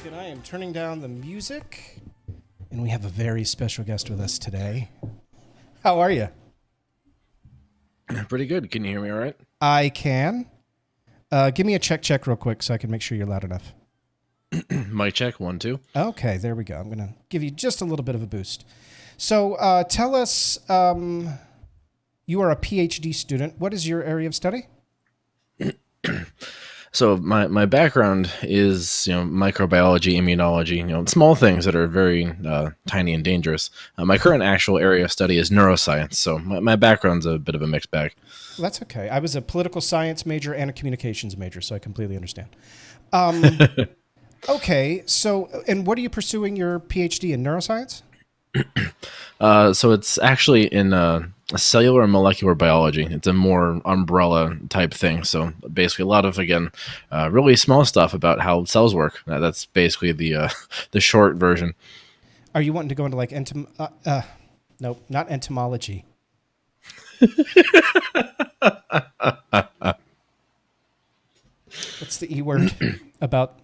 And I am turning down the music, and we have a very special guest with us today. How are you? Pretty good. Can you hear me all right? I can. Give me a check real quick so I can make sure you're loud enough. Mic check, 1, 2. Okay, there we go. I'm going to give you just a little bit of a boost. So tell us, you are a PhD student. What is your area of study? So my background is microbiology, immunology, small things that are very tiny and dangerous. My current actual area of study is neuroscience. So my background's a bit of a mixed bag. Well, that's okay. I was a political science major and a communications major, so I completely understand. Okay, so and what are you pursuing your PhD in neuroscience? So it's actually in cellular and molecular biology. It's a more umbrella type thing. So basically, a lot of really small stuff about how cells work. That's basically the the short version. Are you wanting to go into like nope, not entomology. What's the E word about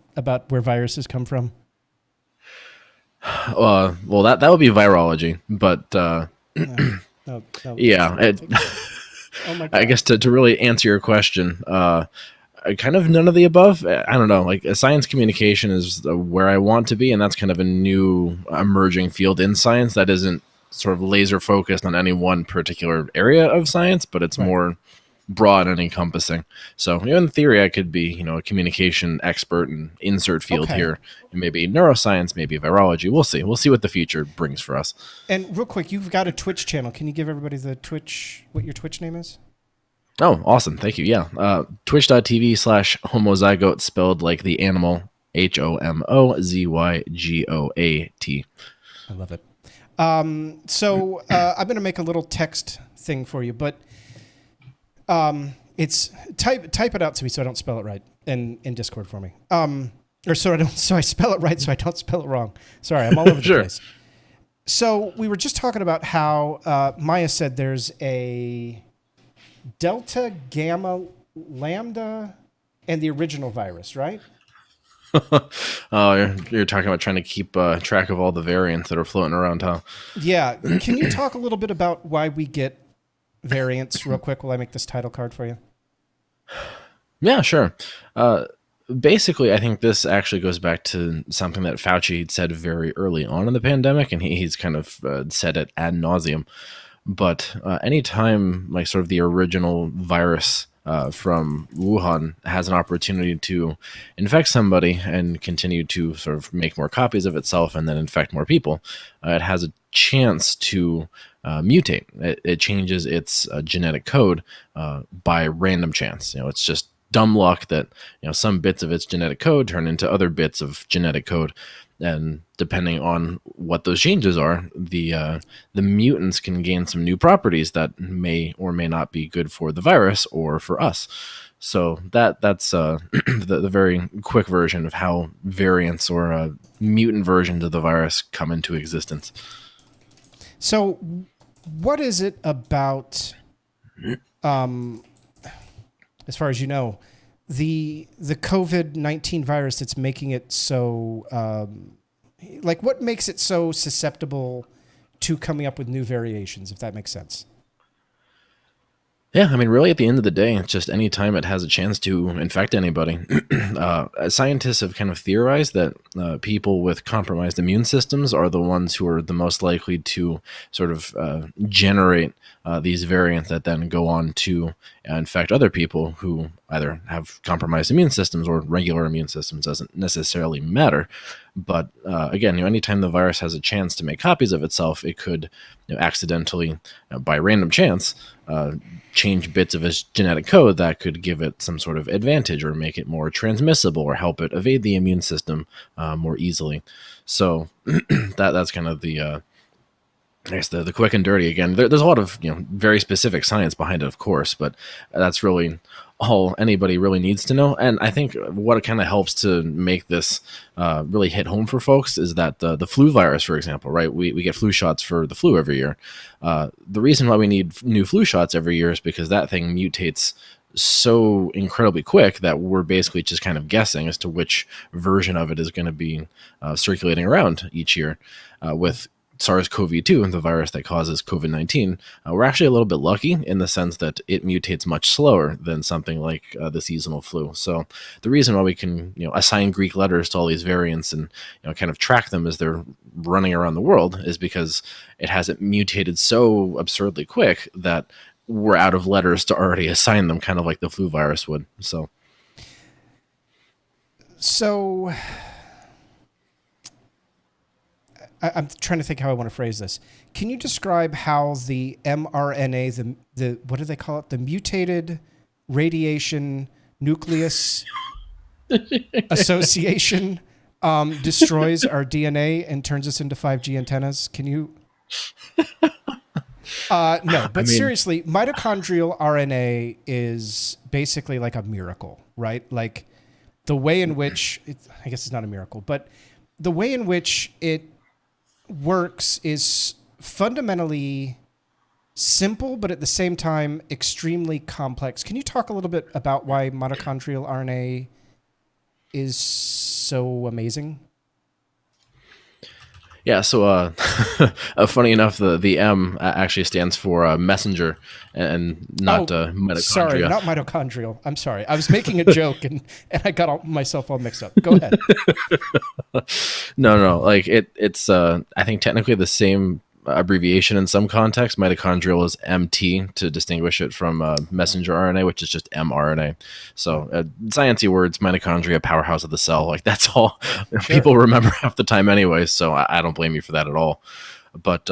where viruses come from? Well, that would be virology, but No, yeah. Oh my God. I guess to really answer your question, kind of none of the above. I don't know. Like science communication is where I want to be, and that's kind of a new emerging field in science that isn't sort of laser focused on any one particular area of science, but it's Right. more broad and encompassing. So, in theory, I could be, a communication expert and insert field Okay. here, and maybe neuroscience, maybe virology. We'll see. We'll see what the future brings for us. And real quick, you've got a Twitch channel. Can you give everybody what your Twitch name is? Oh, awesome. Thank you. Yeah. Twitch.tv/Homozygoat, spelled like the animal, HOMOZYGOAT. I love it. So I'm going to make a little text thing for you, but it's type it out to me so I don't spell it right in Discord for me. Or so I spell it right so I don't spell it wrong. Sorry, I'm all over the Sure. place. So we were just talking about how Maya said there's a Delta, Gamma, Lambda, and the original virus, right? Oh, you're talking about trying to keep track of all the variants that are floating around, huh? Yeah. Can you talk a little bit about why we get variants real quick while I make this title card for you? Yeah, sure. Basically, I think this actually goes back to something that Fauci said very early on in the pandemic, and he's kind of said it ad nauseum. But anytime, like, sort of the original virus from Wuhan has an opportunity to infect somebody and continue to sort of make more copies of itself and then infect more people, it has a chance to mutate. It changes its genetic code by random chance. It's just dumb luck that some bits of its genetic code turn into other bits of genetic code, and depending on what those changes are, the mutants can gain some new properties that may or may not be good for the virus or for us. So that's the very quick version of how variants or mutant versions of the virus come into existence. So, what is it about, as far as you know, the COVID-19 virus that's making it so, what makes it so susceptible to coming up with new variations, if that makes sense? Yeah, I mean, really, at the end of the day, it's just any time it has a chance to infect anybody. Scientists have kind of theorized that people with compromised immune systems are the ones who are the most likely to sort of generate these variants that then go on to infect other people who either have compromised immune systems or regular immune systems. Doesn't necessarily matter. But again, anytime the virus has a chance to make copies of itself, it could accidentally, by random chance, change bits of its genetic code that could give it some sort of advantage or make it more transmissible or help it evade the immune system more easily. So that's kind of the I guess the quick and dirty. Again, there's a lot of very specific science behind it, of course, but that's really all anybody really needs to know. And I think what kind of helps to make this really hit home for folks is that the flu virus, for example, right? We get flu shots for the flu every year. The reason why we need new flu shots every year is because that thing mutates so incredibly quick that we're basically just kind of guessing as to which version of it is going to be circulating around each year. With SARS-CoV-2, the virus that causes COVID-19, we're actually a little bit lucky in the sense that it mutates much slower than something like the seasonal flu. So the reason why we can, assign Greek letters to all these variants and, kind of track them as they're running around the world is because it hasn't mutated so absurdly quick that we're out of letters to already assign them, kind of like the flu virus would. So I'm trying to think how I want to phrase this. Can you describe how the mRNA, the what do they call it? The mutated radiation nucleus association destroys our DNA and turns us into 5G antennas? Can you? No, but seriously, mitochondrial RNA is basically like a miracle, right? Like the way in which, I guess it's not a miracle, but the way in which it works is fundamentally simple, but at the same time extremely complex. Can you talk a little bit about why mitochondrial RNA is so amazing? Yeah, so funny enough, the M actually stands for messenger and not mitochondria. Sorry, not mitochondrial. I'm sorry. I was making a joke and I got myself all mixed up. Go ahead. No, like it's I think technically the same abbreviation in some contexts. Mitochondrial is MT to distinguish it from messenger RNA, which is just mRNA. So sciencey words, mitochondria, powerhouse of the cell, like that's all people remember half the time anyway. So I don't blame you for that at all. But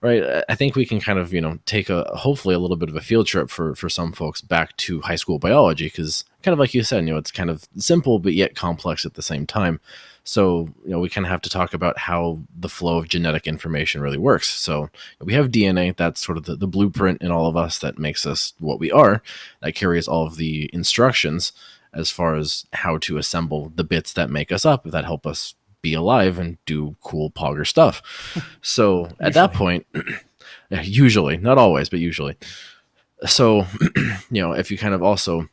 right, I think we can kind of take hopefully a little bit of a field trip for some folks back to high school biology, because kind of like you said, it's kind of simple but yet complex at the same time. So, we kind of have to talk about how the flow of genetic information really works. So we have DNA, that's sort of the blueprint in all of us that makes us what we are, that carries all of the instructions as far as how to assemble the bits that make us up, that help us be alive and do cool pogger stuff. So at that point, usually, not always, but usually. So, if you kind of also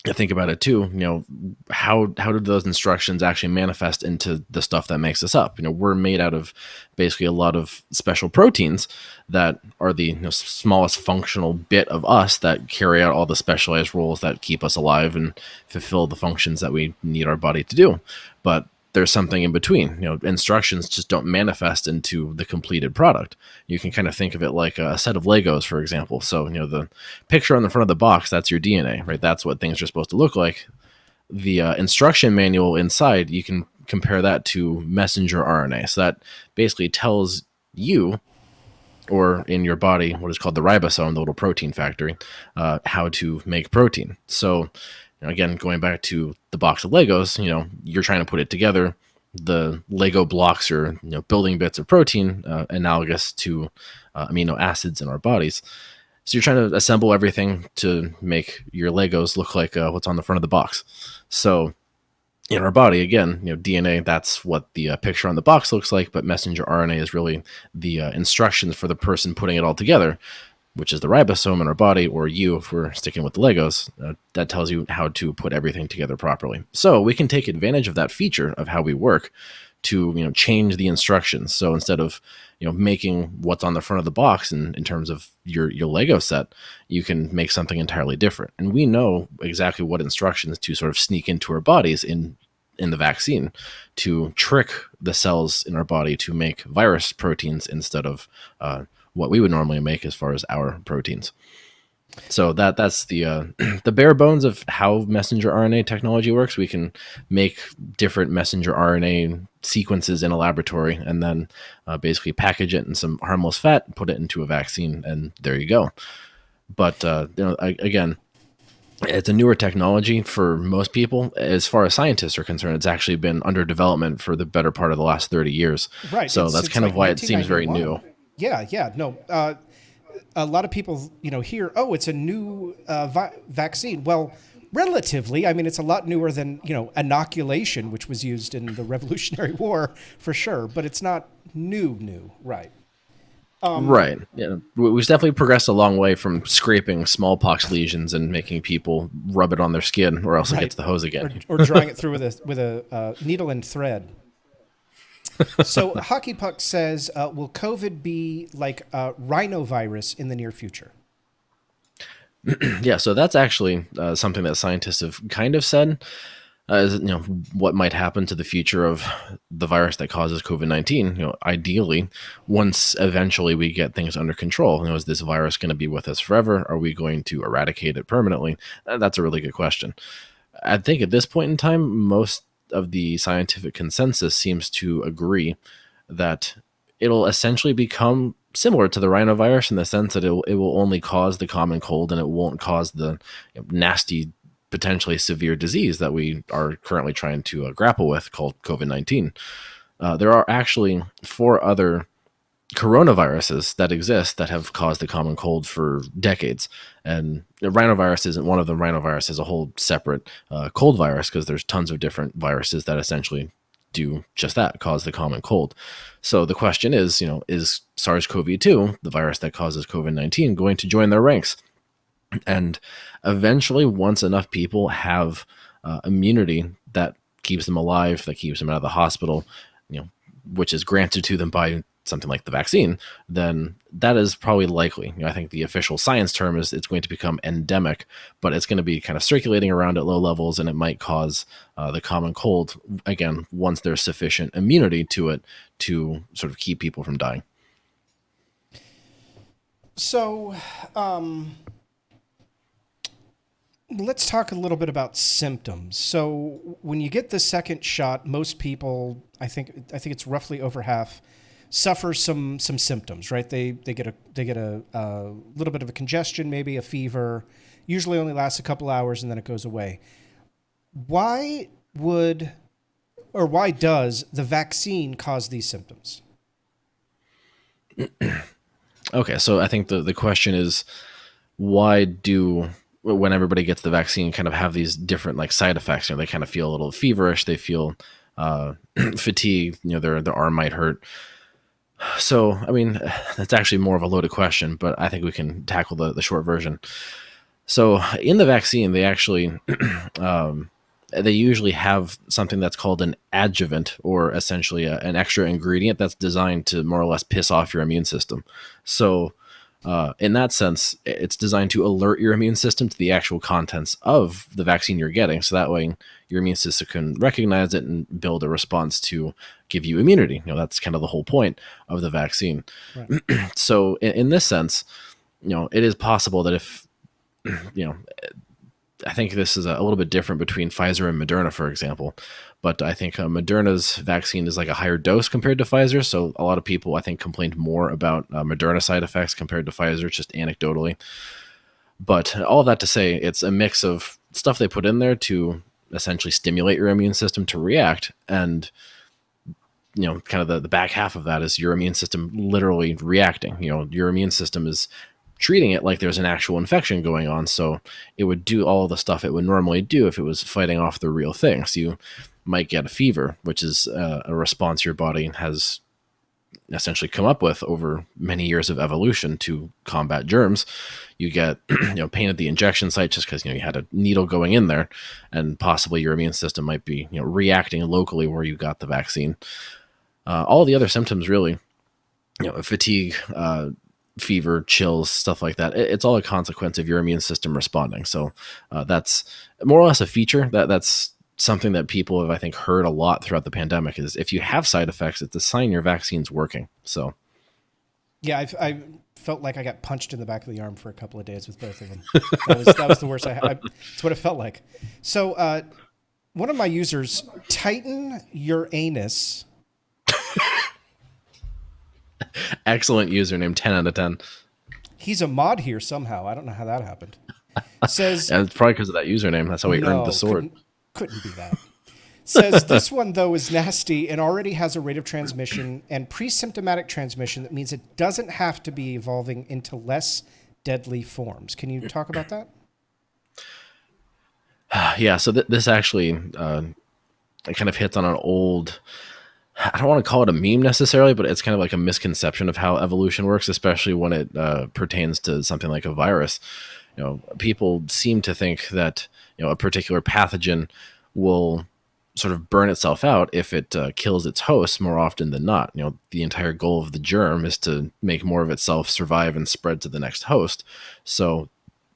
think about it too, how did those instructions actually manifest into the stuff that makes us up? We're made out of basically a lot of special proteins that are the smallest functional bit of us that carry out all the specialized roles that keep us alive and fulfill the functions that we need our body to do. But there's something in between. Instructions just don't manifest into the completed product. You can kind of think of it like a set of Legos, for example. So, the picture on the front of the box, that's your DNA, right? That's what things are supposed to look like. The instruction manual inside, you can compare that to messenger RNA. So that basically tells you, or in your body, what is called the ribosome, the little protein factory, how to make protein. So again, going back to the box of Legos, you're trying to put it together. The Lego blocks are, building bits of protein analogous to amino acids in our bodies. So you're trying to assemble everything to make your Legos look like what's on the front of the box. So in our body, again, DNA, that's what the picture on the box looks like, but messenger RNA is really the instructions for the person putting it all together, which is the ribosome in our body, or you, if we're sticking with the Legos, that tells you how to put everything together properly. So we can take advantage of that feature of how we work to, change the instructions. So instead of, making what's on the front of the box in terms of your Lego set, you can make something entirely different. And we know exactly what instructions to sort of sneak into our bodies in the vaccine to trick the cells in our body to make virus proteins instead of what we would normally make as far as our proteins. So that's the the bare bones of how messenger RNA technology works. We can make different messenger RNA sequences in a laboratory and then basically package it in some harmless fat, put it into a vaccine, and there you go. But again, it's a newer technology for most people. As far as scientists are concerned, it's actually been under development for the better part of the last 30 years. Right. So that's kind of why it seems very new. Yeah. No, a lot of people, hear, oh, it's a new vaccine. Well, relatively, I mean, it's a lot newer than, inoculation, which was used in the Revolutionary War for sure, but it's not new, right? Right. Yeah. We've definitely progressed a long way from scraping smallpox lesions and making people rub it on their skin, or else it Right. gets the hose again. Or drawing it through with a needle and thread. So Hockey Puck says, will COVID be like rhinovirus in the near future? Yeah. So that's actually something that scientists have kind of said. Is, what might happen to the future of the virus that causes COVID-19. Ideally, once eventually we get things under control, is this virus going to be with us forever? Are we going to eradicate it permanently? That's a really good question. I think at this point in time, most of the scientific consensus seems to agree that it'll essentially become similar to the rhinovirus in the sense that it will only cause the common cold and it won't cause the nasty, potentially severe disease that we are currently trying to grapple with called COVID-19. There are actually 4 other coronaviruses that exist that have caused the common cold for decades. And rhinovirus isn't one of them. Rhinovirus is a whole separate cold virus because there's tons of different viruses that essentially do just that, cause the common cold. So the question is SARS-CoV-2, the virus that causes COVID-19, going to join their ranks? And eventually, once enough people have immunity that keeps them alive, that keeps them out of the hospital, which is granted to them by something like the vaccine, then that is probably likely. I think the official science term is it's going to become endemic, but it's going to be kind of circulating around at low levels, and it might cause the common cold again once there's sufficient immunity to it to sort of keep people from dying. So, let's talk a little bit about symptoms. So, when you get the second shot, most people, I think it's roughly over half, suffer some symptoms. Right? They get a little bit of a congestion, maybe a fever. Usually only lasts a couple hours and then it goes away. Why would or why does the vaccine cause these symptoms? Okay, so I think the question is, why do, when everybody gets the vaccine, kind of have these different like side effects? They kind of feel a little feverish, they feel fatigued, their arm might hurt. So I mean, that's actually more of a loaded question, but I think we can tackle the short version. So in the vaccine, they actually they usually have something that's called an adjuvant, or essentially an extra ingredient that's designed to more or less piss off your immune system. So in that sense, it's designed to alert your immune system to the actual contents of the vaccine you're getting. So that way your immune system can recognize it and build a response to give you immunity. That's kind of the whole point of the vaccine. Right. So in this sense, it is possible that if, you know, I think this is a little bit different between Pfizer and Moderna, for example. But I think Moderna's vaccine is like a higher dose compared to Pfizer. So a lot of people, I think, complained more about Moderna side effects compared to Pfizer, just anecdotally. But all of that to say, it's a mix of stuff they put in there to essentially stimulate your immune system to react. And, kind of the back half of that is your immune system literally reacting. Your immune system is treating it like there's an actual infection going on. So it would do all the stuff it would normally do if it was fighting off the real thing. So you might get a fever, which is a response your body has essentially come up with over many years of evolution to combat germs. You get pain at the injection site just because you had a needle going in there, and possibly your immune system might be reacting locally where you got the vaccine. All the other symptoms really, fatigue, fever, chills, stuff like that. It's all a consequence of your immune system responding. So that's more or less a feature that's something that people have, I think, heard a lot throughout the pandemic is if you have side effects, it's a sign your vaccine's working. So Yeah, I felt like I got punched in the back of the arm for a couple of days with both of them. That was the worst. It's what it felt like. So one of my users, Titan Uranus. excellent username, 10 out of 10. He's a mod here somehow. I don't know how that happened. Says And it's probably because of that username. That's how he earned the sword. Couldn't be that. Says this one though is nasty and already has a rate of transmission and pre-symptomatic transmission. That means it doesn't have to be evolving into less deadly forms. Can you talk about that? Yeah. So this actually kind of hits on an old I don't want to call it a meme necessarily, but it's kind of like a misconception of how evolution works, especially when it pertains to something like a virus. People seem to think that a particular pathogen will sort of burn itself out if it kills its host more often than not. The entire goal of the germ is to make more of itself survive and spread to the next host. So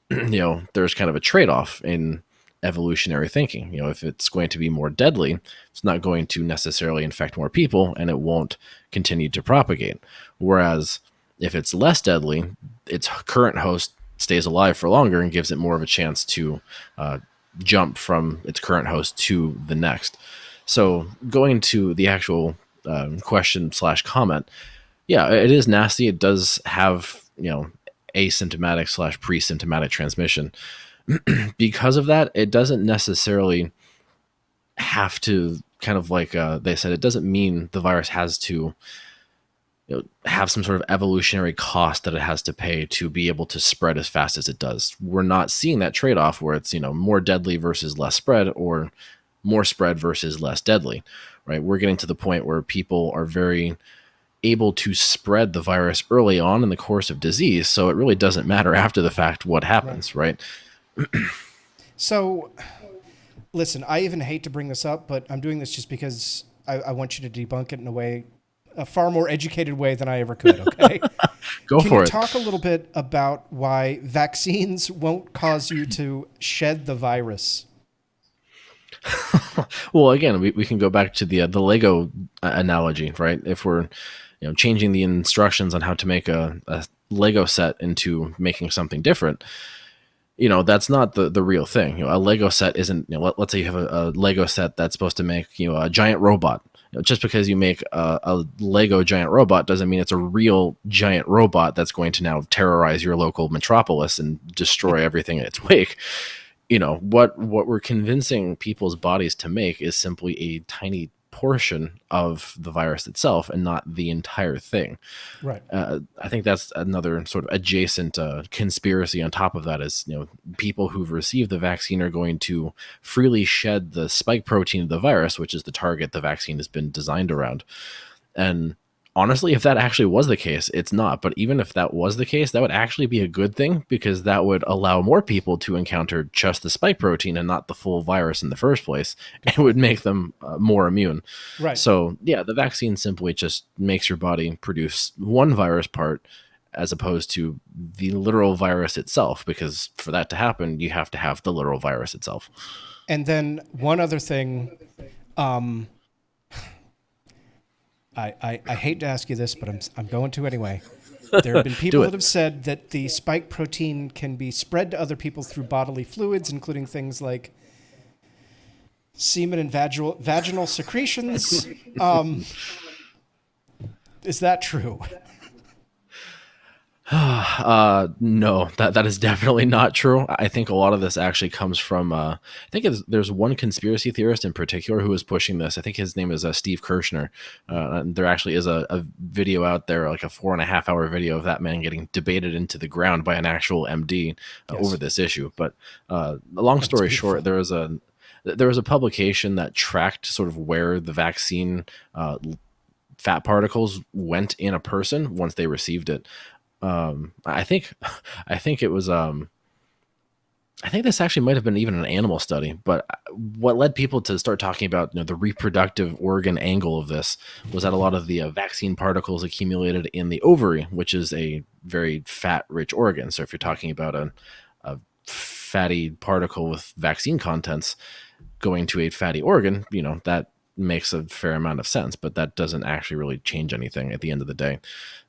there's kind of a trade-off in evolutionary thinking. If it's going to be more deadly, it's not going to necessarily infect more people and it won't continue to propagate. Whereas if it's less deadly, its current host stays alive for longer and gives it more of a chance to jump from its current host to the next. So going to the actual question slash comment, yeah, it is nasty. It does have, asymptomatic slash pre-symptomatic transmission. Because of that, it doesn't necessarily have to kind of like they said, it doesn't mean the virus has to have some sort of evolutionary cost that it has to pay to be able to spread as fast as it does. We're not seeing that trade-off where it's more deadly versus less spread, or more spread versus less deadly, right? We're getting to the point where people are very able to spread the virus early on in the course of disease, so it really doesn't matter after the fact what happens, right? So, listen, I even hate to bring this up, but I'm doing this just because I want you to debunk it in a far more educated way than I ever could, okay? Go Can for you it. talk a little bit about why vaccines won't cause you to shed the virus? Well, again, we can go back to the Lego analogy, right? If we're changing the instructions on how to make a Lego set into making something different, that's not the real thing. A Lego set isn't, let's say you have a Lego set that's supposed to make, a giant robot. Just because you make a Lego giant robot doesn't mean it's a real giant robot that's going to now terrorize your local metropolis and destroy everything in its wake. What we're convincing people's bodies to make is simply a tiny portion of the virus itself and not the entire thing. Right. I think that's another sort of adjacent conspiracy on top of that is, people who've received the vaccine are going to freely shed the spike protein of the virus, which is the target the vaccine has been designed around. And honestly, if that actually was the case, it's not. But even if that was the case, that would actually be a good thing, because that would allow more people to encounter just the spike protein and not the full virus in the first place. It would make them more immune. Right. So, yeah, the vaccine simply just makes your body produce one virus part as opposed to the literal virus itself, because for that to happen, you have to have the literal virus itself. And then one other thing, um, I hate to ask you this, but I'm going to anyway. There have been Do people it. that have said that the spike protein can be spread to other people through bodily fluids, including things like semen and vaginal secretions. Is that true? No, that is definitely not true. I think a lot of this actually comes from. I think there's one conspiracy theorist in particular who is pushing this. I think his name is Steve Kirshner. And there actually is a video out there, like a 4.5 hour video of that man getting debated into the ground by an actual MD Yes. over this issue. But long story short, there was a publication that tracked sort of where the vaccine fat particles went in a person once they received it. I think it was I think this actually might have been even an animal study, but what led people to start talking about the reproductive organ angle of this was that a lot of the vaccine particles accumulated in the ovary, which is a very fat rich organ. So if you're talking about a fatty particle with vaccine contents going to a fatty organ, that makes a fair amount of sense, but that doesn't actually really change anything at the end of the day.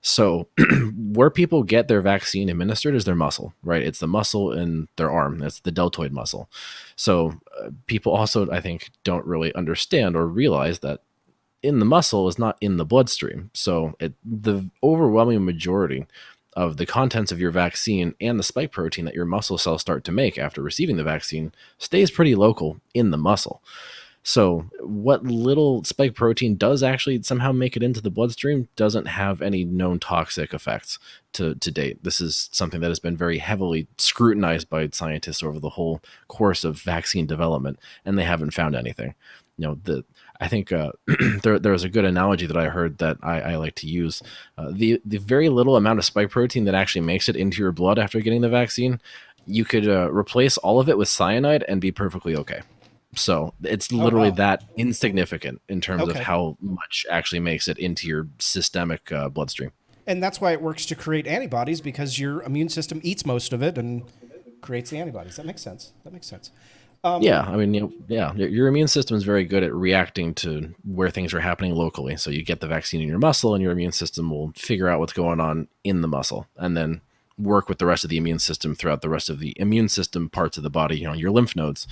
So where people get their vaccine administered is their muscle, right? It's the muscle in their arm. That's the deltoid muscle. So people also, I think, don't really understand or realize that in the muscle is not in the bloodstream. So the overwhelming majority of the contents of your vaccine and the spike protein that your muscle cells start to make after receiving the vaccine stays pretty local in the muscle. So what little spike protein does actually somehow make it into the bloodstream doesn't have any known toxic effects to date. This is something that has been very heavily scrutinized by scientists over the whole course of vaccine development, and they haven't found anything. I think there was a good analogy that I heard that I like to use. The very little amount of spike protein that actually makes it into your blood after getting the vaccine, you could replace all of it with cyanide and be perfectly okay. So it's Oh, literally wow. that insignificant in terms of Okay. how much actually makes it into your systemic bloodstream. And that's why it works to create antibodies, because your immune system eats most of it and creates the antibodies. That makes sense. That makes sense. Yeah, I mean, yeah, your immune system is very good at reacting to where things are happening locally. So you get the vaccine in your muscle, and your immune system will figure out what's going on in the muscle, and then work with the rest of the immune system throughout the rest of the immune system parts of the body, your lymph nodes,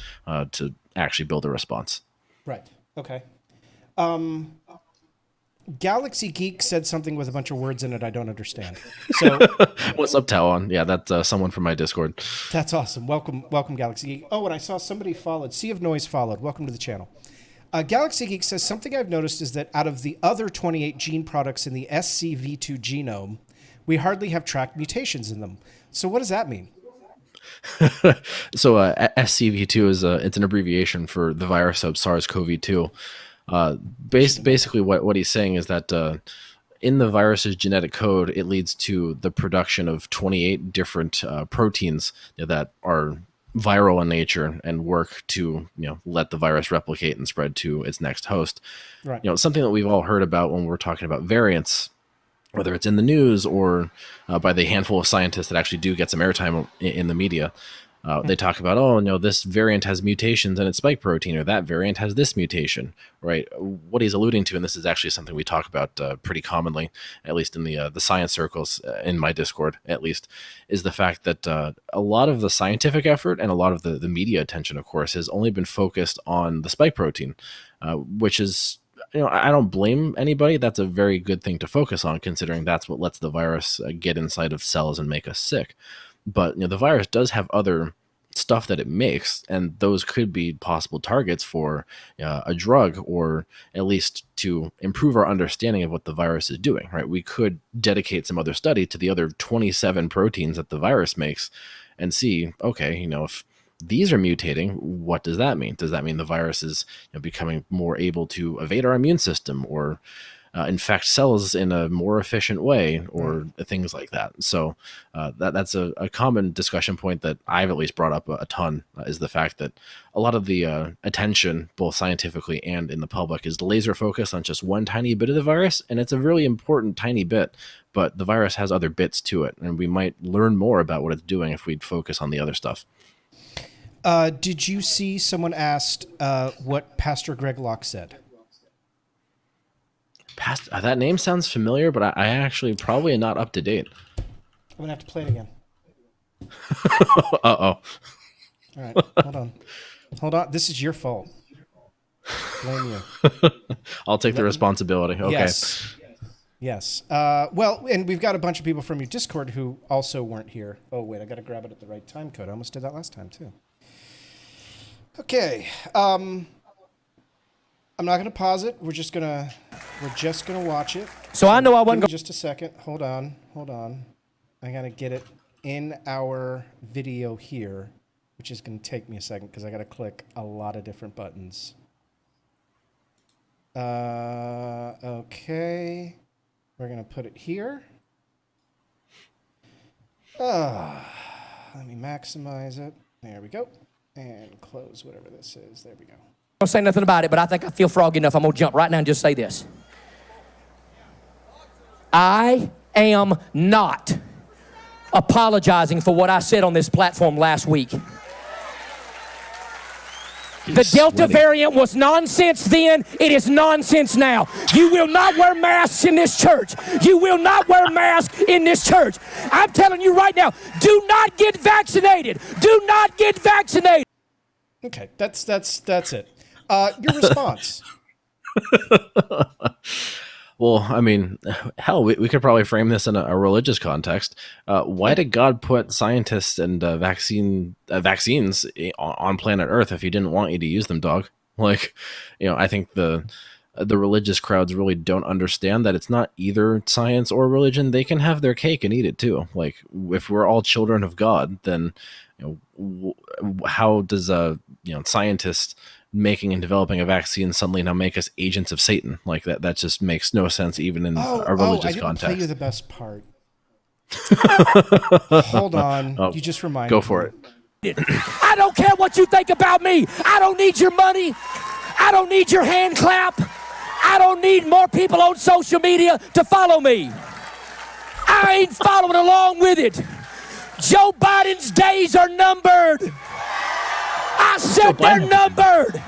to actually build a response. Right. Okay. Galaxy Geek said something with a bunch of words in it I don't understand. So What's up, Talon? Yeah, that's someone from my Discord. that's awesome. Welcome, Galaxy Geek. Oh, and I saw somebody followed. Sea of Noise followed. Welcome to the channel. Galaxy Geek says something I've noticed is that out of the other 28 gene products in the SCV2 genome, we hardly have tracked mutations in them. So what does that mean? So SCV2 is it's an abbreviation for the virus of SARS-CoV-2. Basically, what he's saying is that in the virus's genetic code, it leads to the production of 28 different proteins that are viral in nature and work to let the virus replicate and spread to its next host. Right. Something that we've all heard about when we're talking about variants, whether it's in the news or by the handful of scientists that actually do get some airtime in the media. They talk about, oh, no, this variant has mutations in its spike protein, or that variant has this mutation, right? What he's alluding to, and this is actually something we talk about pretty commonly, at least in the science circles, in my Discord, at least, is the fact that a lot of the scientific effort and a lot of the media attention, of course, has only been focused on the spike protein, which is, I don't blame anybody. That's a very good thing to focus on, considering that's what lets the virus get inside of cells and make us sick. But the virus does have other stuff that it makes, and those could be possible targets for a drug, or at least to improve our understanding of what the virus is doing. Right? We could dedicate some other study to the other 27 proteins that the virus makes, and see, okay, if these are mutating, what does that mean? Does that mean the virus is becoming more able to evade our immune system, or infect cells in a more efficient way, or things like that? So that's a common discussion point that I've at least brought up a ton, is the fact that a lot of the attention, both scientifically and in the public, is laser focused on just one tiny bit of the virus, and it's a really important tiny bit, but the virus has other bits to it, and we might learn more about what it's doing if we'd focus on the other stuff. Did you see someone asked what Pastor Greg Locke said? That name sounds familiar, but I actually probably am not up to date. I'm going to have to play it again. Uh-oh. All right, hold on. This is your fault. Blame you. I'll take the responsibility. Okay. Yes. Well, and we've got a bunch of people from your Discord who also weren't here. Oh, wait, I got to grab it at the right time code. I almost did that last time, too. Okay. I'm not going to pause it. We're just going to watch it. So I know I wasn't Give me just a second. Hold on. I got to get it in our video here, which is going to take me a second because I got to click a lot of different buttons. Okay. We're going to put it here. Let me maximize it. There we go. And close whatever this is. There we go. Don't say nothing about it, but I think I feel froggy enough. I'm going to jump right now and just say this. I am not apologizing for what I said on this platform last week. The Delta variant was nonsense then. It is nonsense now. You will not wear masks in this church. You will not wear masks in this church. I'm telling you right now, do not get vaccinated. Do not get vaccinated. Okay, that's it. Your response. Well, I mean, hell, we could probably frame this in a religious context. Why did God put scientists and vaccines on planet Earth if he didn't want you to use them, dog? Like, I think the religious crowds really don't understand that it's not either science or religion. They can have their cake and eat it too. Like, if we're all children of God, then how does scientists making and developing a vaccine suddenly now make us agents of Satan. Like that just makes no sense even in a religious I didn't context. play you the best part. Hold on. Oh, You just reminded go for me. it. I don't care what you think about me. I don't need your money. I don't need your hand clap. I don't need more people on social media to follow me. I ain't following along with it. Joe Biden's days are numbered. I said they're numbered.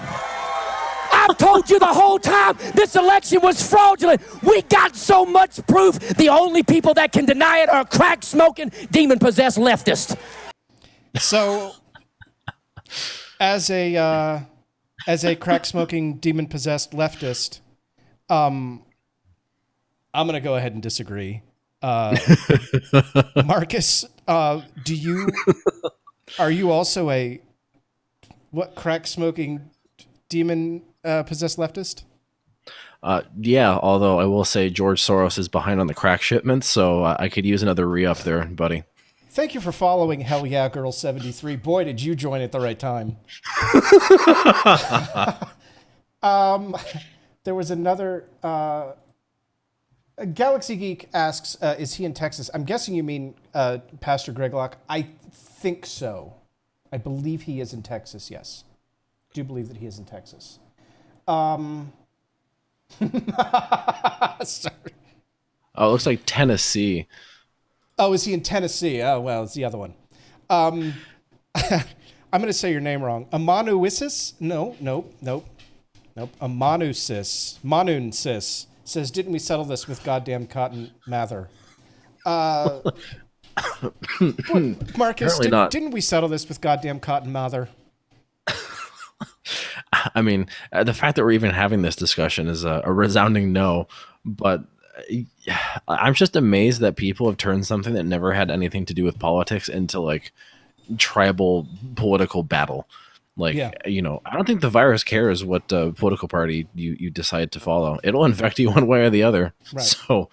I've told you the whole time this election was fraudulent. We got so much proof. The only people that can deny it are crack-smoking, demon-possessed leftists. So, as a crack-smoking, demon-possessed leftist, I'm going to go ahead and disagree. Marcus, are you also a crack-smoking, demon-possessed leftist? Yeah, although I will say George Soros is behind on the crack shipments, so I could use another re-up there, buddy. Thank you for following Hell Yeah Girl 73. Boy, did you join at the right time. There was another... Galaxy Geek asks, is he in Texas? I'm guessing you mean Pastor Greg Locke. I think so. I believe he is in Texas, yes. I do believe that he is in Texas. Sorry. Oh, it looks like Tennessee. Oh, is he in Tennessee? Oh, well, it's the other one. I'm going to say your name wrong. Amanuisis? Nope. Manunsis says, didn't we settle this with goddamn Cotton Mather? Marcus, didn't we settle this with goddamn Cotton Mather? I mean, the fact that we're even having this discussion is a resounding no, but I'm just amazed that people have turned something that never had anything to do with politics into like tribal political battle. Like, you know, I don't think the virus cares what political party you decide to follow. It'll infect you one way or the other. Right. So,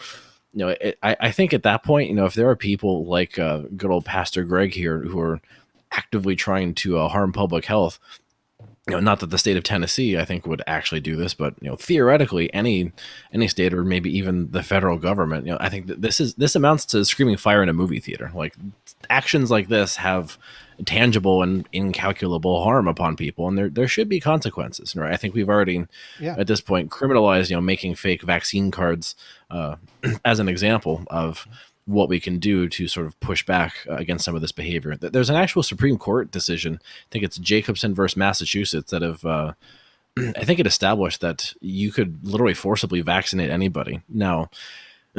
you know, I think at that point, you know, if there are people like good old Pastor Greg here who are actively trying to harm public health, you know, not that the state of Tennessee, I think, would actually do this, but, you know, theoretically, any state or maybe even the federal government, you know, I think that this amounts to screaming fire in a movie theater. Like, actions like this have tangible and incalculable harm upon people, and there should be consequences. Right? I think we've already, at this point, criminalized, you know, making fake vaccine cards as an example of what we can do to sort of push back against some of this behavior. There's an actual Supreme Court decision, I think it's Jacobson versus Massachusetts, that have, I think it established that you could literally forcibly vaccinate anybody. Now,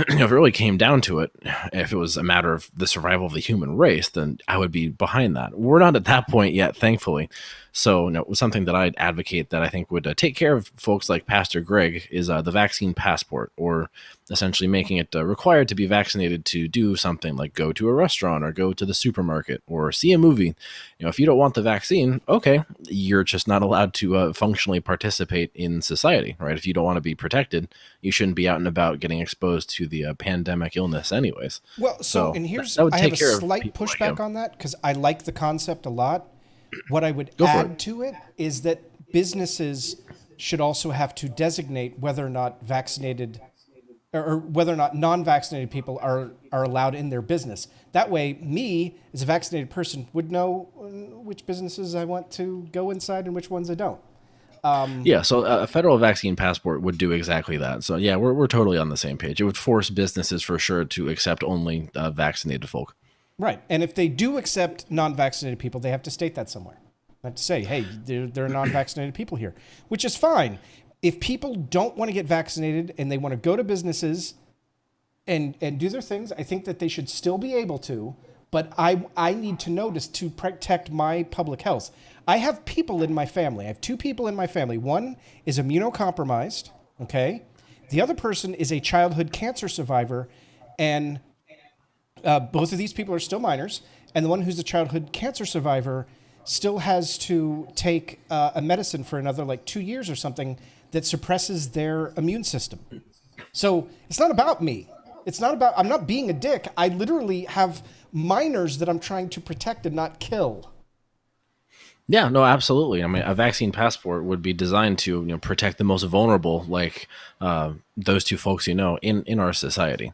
you know, if it really came down to it, if it was a matter of the survival of the human race, then I would be behind that. We're not at that point yet, thankfully. So, you know, something that I'd advocate that I think would take care of folks like Pastor Greg is the vaccine passport, or essentially making it required to be vaccinated to do something like go to a restaurant or go to the supermarket or see a movie. You know, if you don't want the vaccine, okay, you're just not allowed to functionally participate in society, right? If you don't want to be protected, you shouldn't be out and about getting exposed to the pandemic illness anyways. Well, and here's, I have a slight pushback on that because I like the concept a lot. What I would add to it is that businesses should also have to designate whether or not vaccinated or whether or not non-vaccinated people are allowed in their business. That way, me, as a vaccinated person, would know which businesses I want to go inside and which ones I don't. Yeah, so a federal vaccine passport would do exactly that. So yeah, we're totally on the same page. It would force businesses for sure to accept only vaccinated folk. Right, and if they do accept non-vaccinated people, they have to state that somewhere. They have to say, hey, there are non-vaccinated people here, which is fine. If people don't want to get vaccinated and they want to go to businesses and do their things, I think that they should still be able to, but I need to know this to protect my public health. I have people in my family. I have two people in my family. One is immunocompromised, okay? The other person is a childhood cancer survivor, and both of these people are still minors, and the one who's a childhood cancer survivor still has to take a medicine for another like 2 years or something that suppresses their immune system. So it's not about me. It's not about, I'm not being a dick. I literally have minors that I'm trying to protect and not kill. Yeah, no, absolutely. I mean, a vaccine passport would be designed to, protect the most vulnerable, like those two folks, in our society.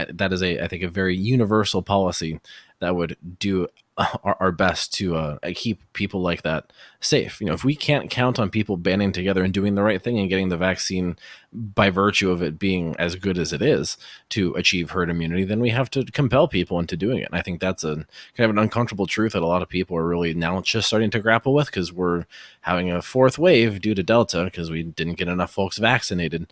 That is I think, a very universal policy that would do our best to keep people like that safe. If we can't count on people banding together and doing the right thing and getting the vaccine by virtue of it being as good as it is to achieve herd immunity, then we have to compel people into doing it. And I think that's a kind of an uncomfortable truth that a lot of people are really now just starting to grapple with, because we're having a fourth wave due to Delta because we didn't get enough folks vaccinated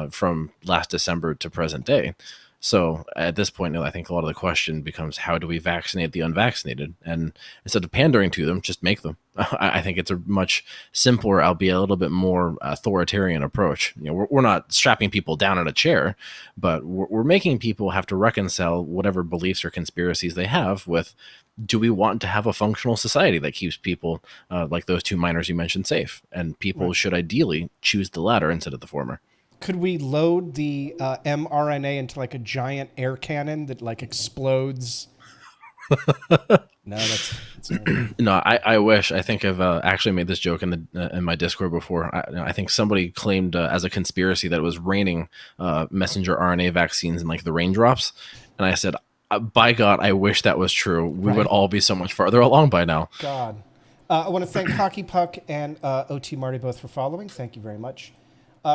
from last December to present day. So at this point, I think a lot of the question becomes, how do we vaccinate the unvaccinated? And instead of pandering to them, just make them. I think it's a much simpler, albeit a little bit more authoritarian approach. We're not strapping people down in a chair, but we're making people have to reconcile whatever beliefs or conspiracies they have with, do we want to have a functional society that keeps people like those two miners you mentioned safe? And people should ideally choose the latter instead of the former. Could we load the mRNA into like a giant air cannon that like explodes? No, that's No, I wish. I think I've actually made this joke in my Discord before. I think somebody claimed as a conspiracy that it was raining messenger RNA vaccines in like the raindrops, and I said, by God, I wish that was true. We would all be so much farther along by now. God. I want to thank Hockey Puck and OT Marty both for following. Thank you very much.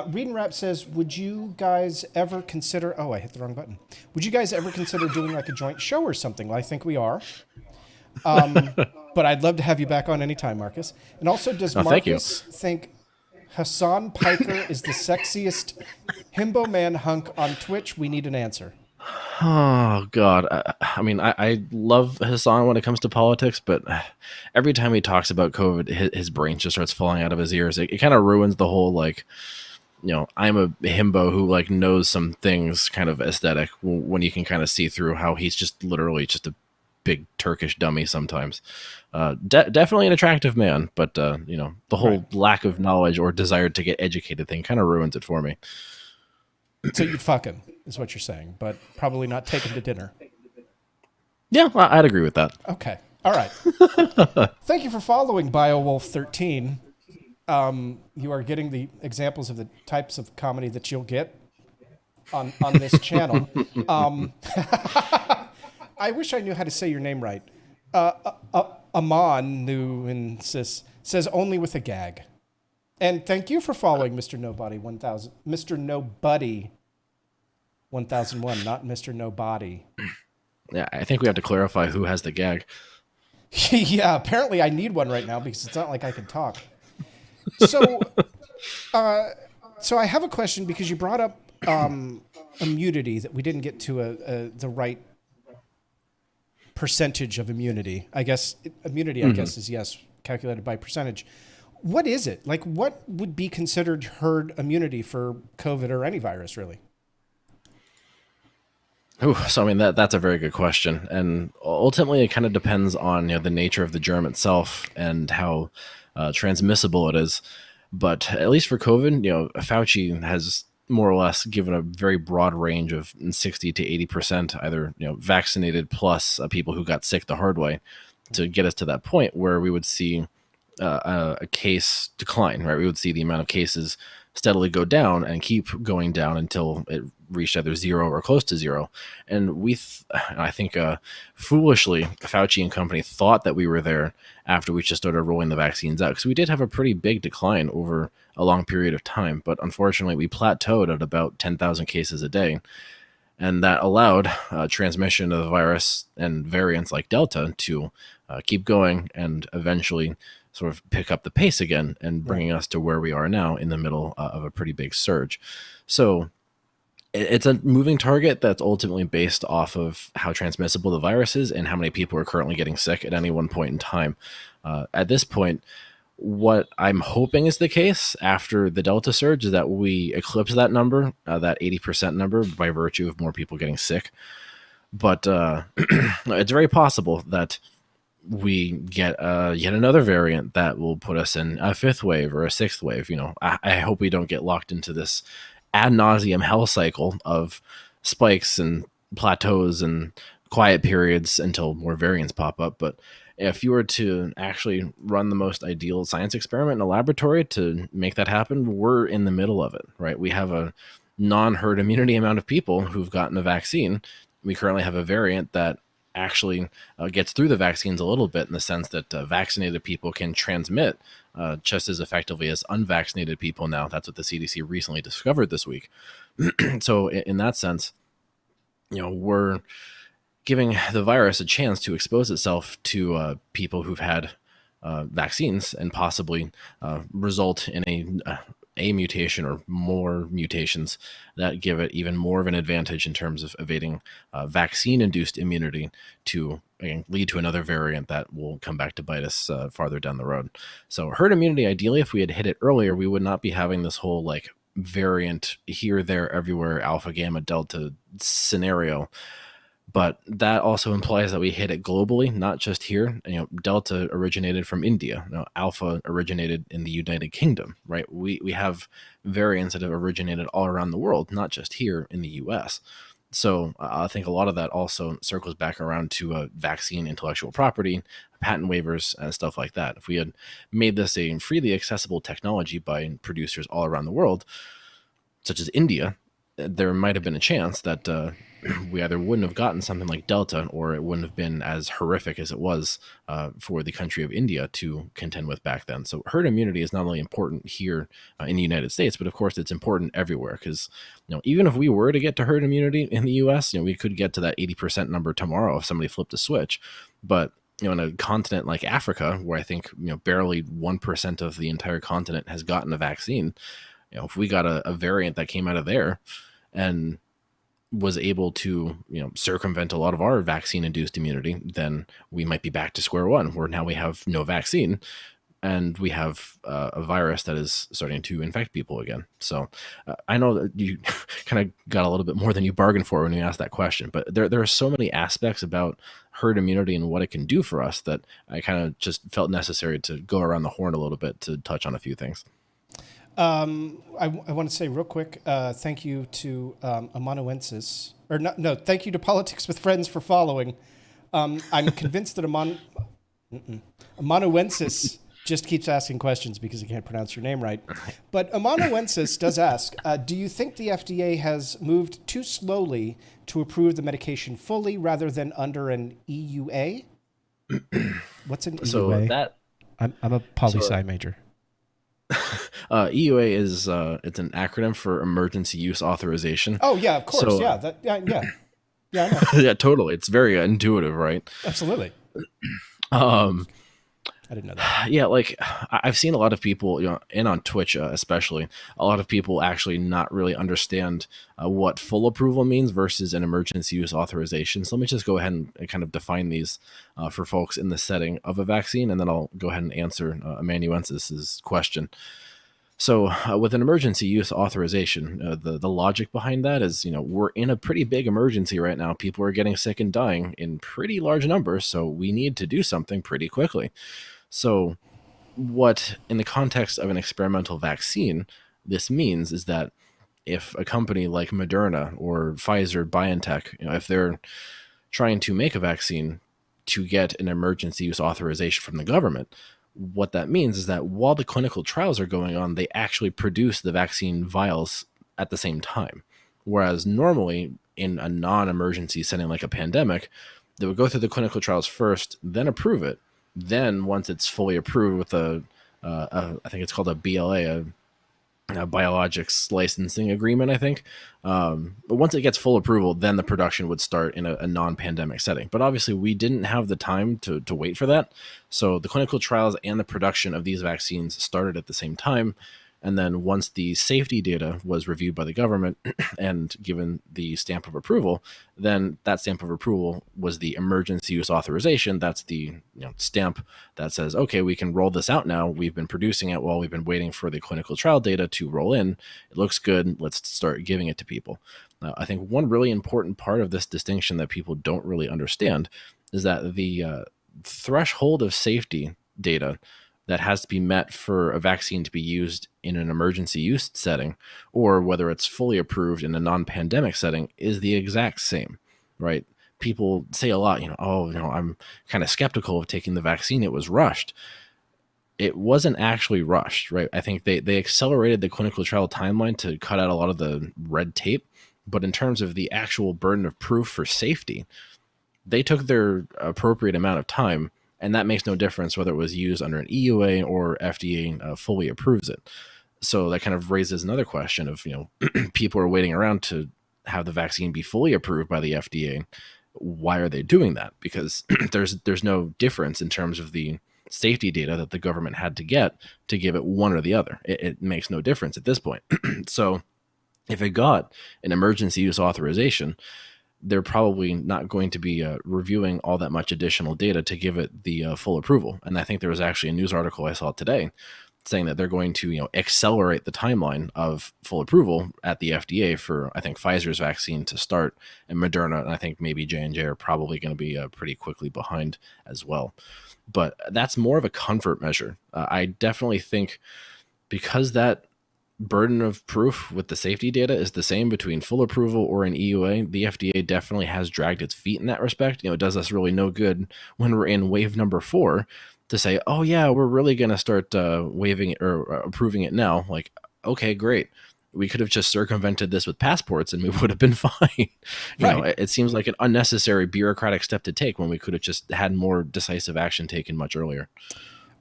Read and Rap says, would you guys ever consider... Oh, I hit the wrong button. Would you guys ever consider doing like a joint show or something? Well, I think we are. But I'd love to have you back on anytime, Marcus. And also, does Marcus think Hassan Piker is the sexiest himbo man hunk on Twitch? We need an answer. Oh, God. I mean, I love Hassan when it comes to politics, but every time he talks about COVID, his brain just starts falling out of his ears. It kind of ruins the whole, like, I'm a himbo who like knows some things kind of aesthetic, when you can kind of see through how he's just literally just a big Turkish dummy sometimes. Definitely an attractive man, but the whole lack of knowledge or desire to get educated thing kind of ruins it for me. So you'd fuck him, is what you're saying, but probably not take him to dinner. Yeah, I'd agree with that. Okay. All right. Thank you for following BioWolf13. You are getting the examples of the types of comedy that you'll get on this channel. I wish I knew how to say your name right. Aman Nu says only with a gag. And thank you for following Mr. Nobody 1000. Mr. Nobody 1001, not Mr. Nobody. Yeah, I think we have to clarify who has the gag. Yeah, apparently I need one right now because it's not like I can talk. So I have a question because you brought up immunity, that we didn't get to the right percentage of immunity. I guess immunity, I guess, is yes, calculated by percentage. What is it? Like, what would be considered herd immunity for COVID or any virus, really? Ooh, so I mean that's a very good question, and ultimately it kind of depends on the nature of the germ itself and how transmissible it is. But at least for COVID, Fauci has more or less given a very broad range of 60 to 80%, either vaccinated plus people who got sick the hard way, to get us to that point where we would see a case decline. Right, we would see the amount of cases steadily go down and keep going down until it reached either zero or close to zero. And I think foolishly, Fauci and company thought that we were there after we just started rolling the vaccines out, because we did have a pretty big decline over a long period of time. But unfortunately, we plateaued at about 10,000 cases a day. And that allowed transmission of the virus and variants like Delta to keep going and eventually sort of pick up the pace again and bringing us to where we are now in the middle of a pretty big surge. So it's a moving target that's ultimately based off of how transmissible the virus is and how many people are currently getting sick at any one point in time. At this point, what I'm hoping is the case after the Delta surge is that we eclipse that number, that 80% number, by virtue of more people getting sick. But it's very possible that we get yet another variant that will put us in a fifth wave or a sixth wave. I hope we don't get locked into this ad nauseum hell cycle of spikes and plateaus and quiet periods until more variants pop up. But if you were to actually run the most ideal science experiment in a laboratory to make that happen, we're in the middle of it, right? We have a non-herd immunity amount of people who've gotten a vaccine. We currently have a variant that actually gets through the vaccines a little bit, in the sense that vaccinated people can transmit just as effectively as unvaccinated people now. That's what the CDC recently discovered this week. So in that sense, we're giving the virus a chance to expose itself to people who've had vaccines, and possibly result in a mutation or more mutations that give it even more of an advantage in terms of evading vaccine-induced immunity, to again, lead to another variant that will come back to bite us farther down the road. So herd immunity, ideally, if we had hit it earlier, we would not be having this whole like variant here, there, everywhere, alpha, gamma, delta scenario. But that also implies that we hit it globally, not just here. Delta originated from India. Alpha originated in the United Kingdom, right? We have variants that have originated all around the world, not just here in the U.S. So I think a lot of that also circles back around to vaccine intellectual property, patent waivers, and stuff like that. If we had made this a freely accessible technology by producers all around the world, such as India, there might have been a chance that we either wouldn't have gotten something like Delta, or it wouldn't have been as horrific as it was for the country of India to contend with back then. So herd immunity is not only important here in the United States, but of course it's important everywhere, because even if we were to get to herd immunity in the US, we could get to that 80% number tomorrow if somebody flipped a switch. But in a continent like Africa, where I think barely 1% of the entire continent has gotten a vaccine, if we got a variant that came out of there and was able to circumvent a lot of our vaccine-induced immunity, then we might be back to square one, where now we have no vaccine and we have a virus that is starting to infect people again. So I know that you kind of got a little bit more than you bargained for when you asked that question, but there are so many aspects about herd immunity and what it can do for us that I kind of just felt necessary to go around the horn a little bit to touch on a few things. I want to say real quick, thank you to Amanuensis, or no, thank you to Politics with Friends for following. I'm convinced that Amanuensis just keeps asking questions because he can't pronounce your name right. But Amanuensis does ask, do you think the FDA has moved too slowly to approve the medication fully rather than under an EUA? What's an EUA? So that I'm a poli-sci major. EUA is it's an acronym for Emergency Use Authorization. Oh yeah, of course. So, yeah, I know. Yeah, totally. It's very intuitive, right? Absolutely. I didn't know that. Yeah, like I've seen a lot of people, and on Twitch especially, a lot of people actually not really understand what full approval means versus an emergency use authorization. So let me just go ahead and kind of define these for folks in the setting of a vaccine, and then I'll go ahead and answer Amanuensis's question. So with an emergency use authorization, the logic behind that is, we're in a pretty big emergency right now. People are getting sick and dying in pretty large numbers, so we need to do something pretty quickly. So what, in the context of an experimental vaccine, this means is that if a company like Moderna or Pfizer, BioNTech, if they're trying to make a vaccine to get an emergency use authorization from the government, what that means is that while the clinical trials are going on, they actually produce the vaccine vials at the same time. Whereas normally in a non-emergency setting like a pandemic, they would go through the clinical trials first, then approve it. Then once it's fully approved with I think it's called a BLA, a biologics licensing agreement, I think. But once it gets full approval, then the production would start in a non-pandemic setting. But obviously we didn't have the time to wait for that. So the clinical trials and the production of these vaccines started at the same time. And then once the safety data was reviewed by the government and given the stamp of approval, then that stamp of approval was the emergency use authorization. That's the stamp that says, okay, we can roll this out now. We've been producing it while we've been waiting for the clinical trial data to roll in. It looks good. Let's start giving it to people. I think one really important part of this distinction that people don't really understand is that the threshold of safety data that has to be met for a vaccine to be used in an emergency use setting, or whether it's fully approved in a non-pandemic setting, is the exact same, right? people say a lot, oh, I'm kind of skeptical of taking the vaccine. It was rushed. It wasn't actually rushed, right? I think they accelerated the clinical trial timeline to cut out a lot of the red tape. But in terms of the actual burden of proof for safety, they took their appropriate amount of time, and that makes no difference whether it was used under an EUA or FDA fully approves it. So that kind of raises another question of, people are waiting around to have the vaccine be fully approved by the FDA. Why are they doing that? Because there's no difference in terms of the safety data that the government had to get to give it one or the other. It makes no difference at this point. So if it got an emergency use authorization, they're probably not going to be reviewing all that much additional data to give it the full approval. And I think there was actually a news article I saw today saying that they're going to accelerate the timeline of full approval at the FDA for, I think, Pfizer's vaccine to start, and Moderna, and I think maybe J&J are probably going to be pretty quickly behind as well. But that's more of a comfort measure. I definitely think because that burden of proof with the safety data is the same between full approval or an EUA, the FDA definitely has dragged its feet in that respect. It does us really no good when we're in wave number 4 to say, oh yeah, we're really going to start waiving it or approving it now. Like, okay, great. We could have just circumvented this with passports and we would have been fine. It seems like an unnecessary bureaucratic step to take when we could have just had more decisive action taken much earlier.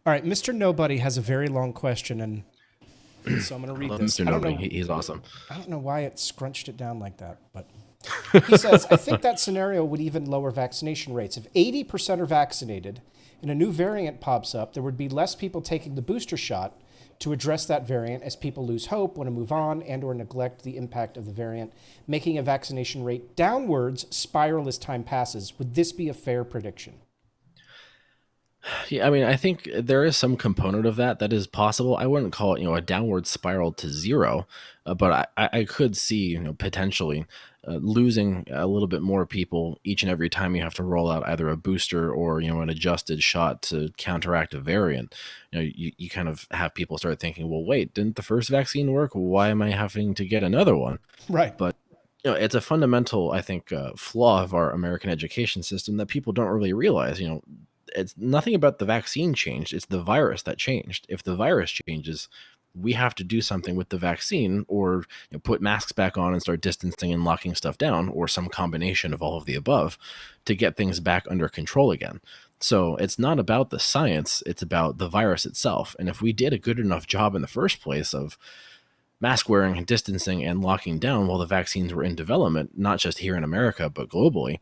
All right, Mr. Nobody has a very long question, and so I'm going to read this. Mr. Nobody, he's awesome. I don't know why it scrunched it down like that, but he says, I think that scenario would even lower vaccination rates. If 80% are vaccinated and a new variant pops up, there would be less people taking the booster shot to address that variant as people lose hope, want to move on, and or neglect the impact of the variant, making a vaccination rate downwards spiral as time passes. Would this be a fair prediction? Yeah, I mean, I think there is some component of that is possible. I wouldn't call it, a downward spiral to zero, but I could see, potentially losing a little bit more people each and every time you have to roll out either a booster or, an adjusted shot to counteract a variant. You kind of have people start thinking, well, wait, didn't the first vaccine work? Why am I having to get another one? Right. But it's a fundamental, I think, flaw of our American education system that people don't really realize. It's nothing about the vaccine changed. It's the virus that changed. If the virus changes, we have to do something with the vaccine, or put masks back on and start distancing and locking stuff down, or some combination of all of the above to get things back under control again. So it's not about the science, it's about the virus itself. And if we did a good enough job in the first place of mask wearing and distancing and locking down while the vaccines were in development, not just here in America, but globally,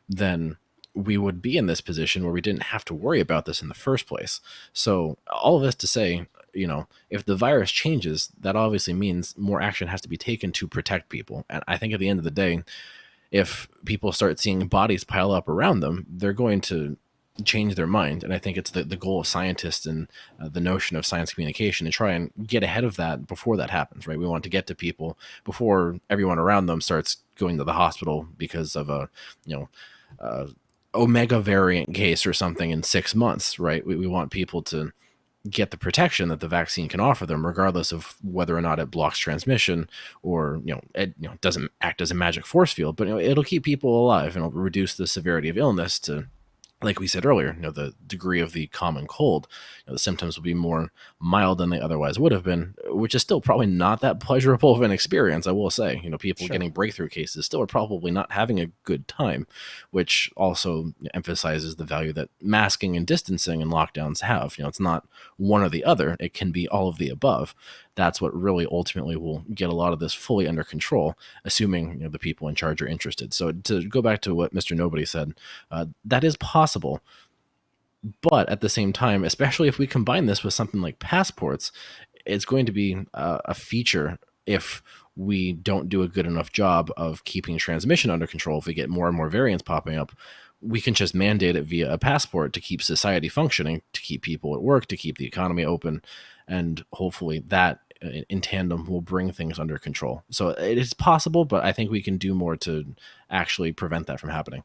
then we would be in this position where we didn't have to worry about this in the first place. So all of this to say, if the virus changes, that obviously means more action has to be taken to protect people. And I think at the end of the day, if people start seeing bodies pile up around them, they're going to change their mind. And I think it's the goal of scientists and the notion of science communication to try and get ahead of that before that happens, right? We want to get to people before everyone around them starts going to the hospital because of a, Omega variant case or something in 6 months, right? We want people to get the protection that the vaccine can offer them, regardless of whether or not it blocks transmission or, it doesn't act as a magic force field, but it'll keep people alive and it'll reduce the severity of illness to, like we said earlier, the degree of the common cold. The symptoms will be more mild than they otherwise would have been, which is still probably not that pleasurable of an experience, I will say. People Sure. getting breakthrough cases still are probably not having a good time, which also emphasizes the value that masking and distancing and lockdowns have. It's not one or the other. It can be all of the above. That's what really ultimately will get a lot of this fully under control, assuming the people in charge are interested. So to go back to what Mr. Nobody said, that is possible. But at the same time, especially if we combine this with something like passports, it's going to be a feature if we don't do a good enough job of keeping transmission under control. If we get more and more variants popping up, we can just mandate it via a passport to keep society functioning, to keep people at work, to keep the economy open. And hopefully that in tandem will bring things under control. So it is possible, but I think we can do more to actually prevent that from happening.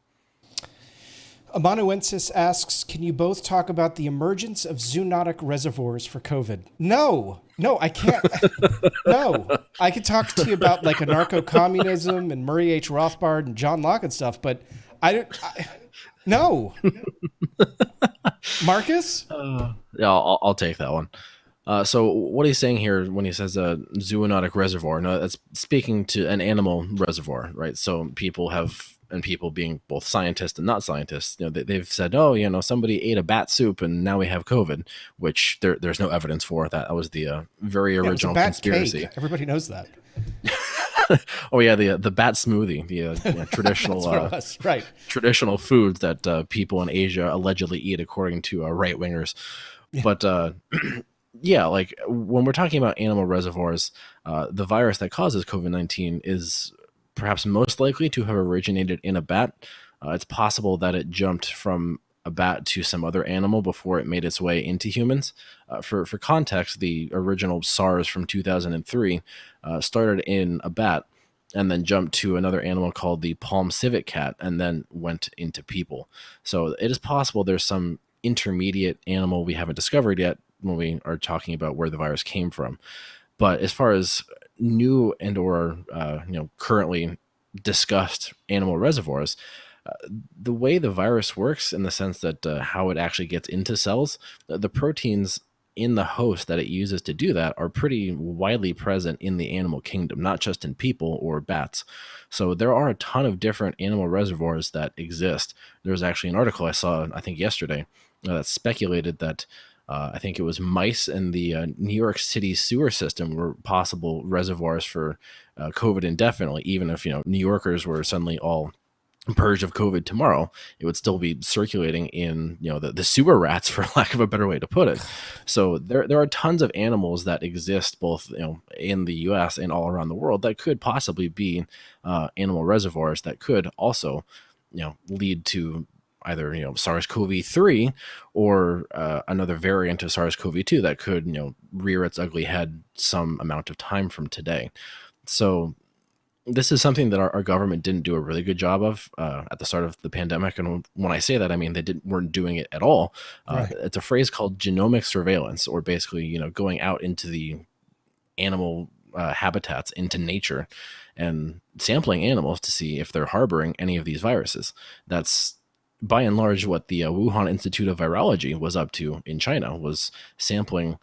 Amanuensis asks, can you both talk about the emergence of zoonotic reservoirs for COVID? No, I can't. No, I could talk to you about like anarcho-communism and Murray H. Rothbard and John Locke and stuff, but No. Marcus? Yeah, I'll take that one. So what he's saying here when he says a zoonotic reservoir, no, that's speaking to an animal reservoir, right? So people being both scientists and not scientists, they've said, oh, somebody ate a bat soup and now we have COVID, which there's no evidence for that. That was the very Yeah, it was a original bat conspiracy. cake. Everybody knows that. Oh yeah, the bat smoothie, the traditional That's what it was. Right. traditional foods that people in Asia allegedly eat, according to right wingers. Yeah. But yeah, like when we're talking about animal reservoirs, the virus that causes COVID-19 is perhaps most likely to have originated in a bat. It's possible that it jumped from a bat to some other animal before it made its way into humans. For context, the original SARS from 2003 started in a bat and then jumped to another animal called the palm civet cat and then went into people. So it is possible there's some intermediate animal we haven't discovered yet when we are talking about where the virus came from. But as far as new and or currently discussed animal reservoirs, the way the virus works in the sense that how it actually gets into cells, the proteins in the host that it uses to do that are pretty widely present in the animal kingdom, not just in people or bats. So there are a ton of different animal reservoirs that exist. There was actually an article I saw, I think yesterday, that speculated that I think it was mice in the New York City sewer system were possible reservoirs for COVID indefinitely. Even if New Yorkers were suddenly all purged of COVID tomorrow, it would still be circulating in the sewer rats, for lack of a better way to put it. So there are tons of animals that exist both in the U.S. and all around the world that could possibly be animal reservoirs that could also lead to either SARS-CoV-3 or another variant of SARS-CoV-2 that could rear its ugly head some amount of time from today. So this is something that our government didn't do a really good job of at the start of the pandemic. And when I say that, I mean they weren't doing it at all. Right. It's a phrase called genomic surveillance, or basically going out into the animal habitats, into nature, and sampling animals to see if they're harboring any of these viruses. That's by and large what the Wuhan Institute of Virology was up to in China, was sampling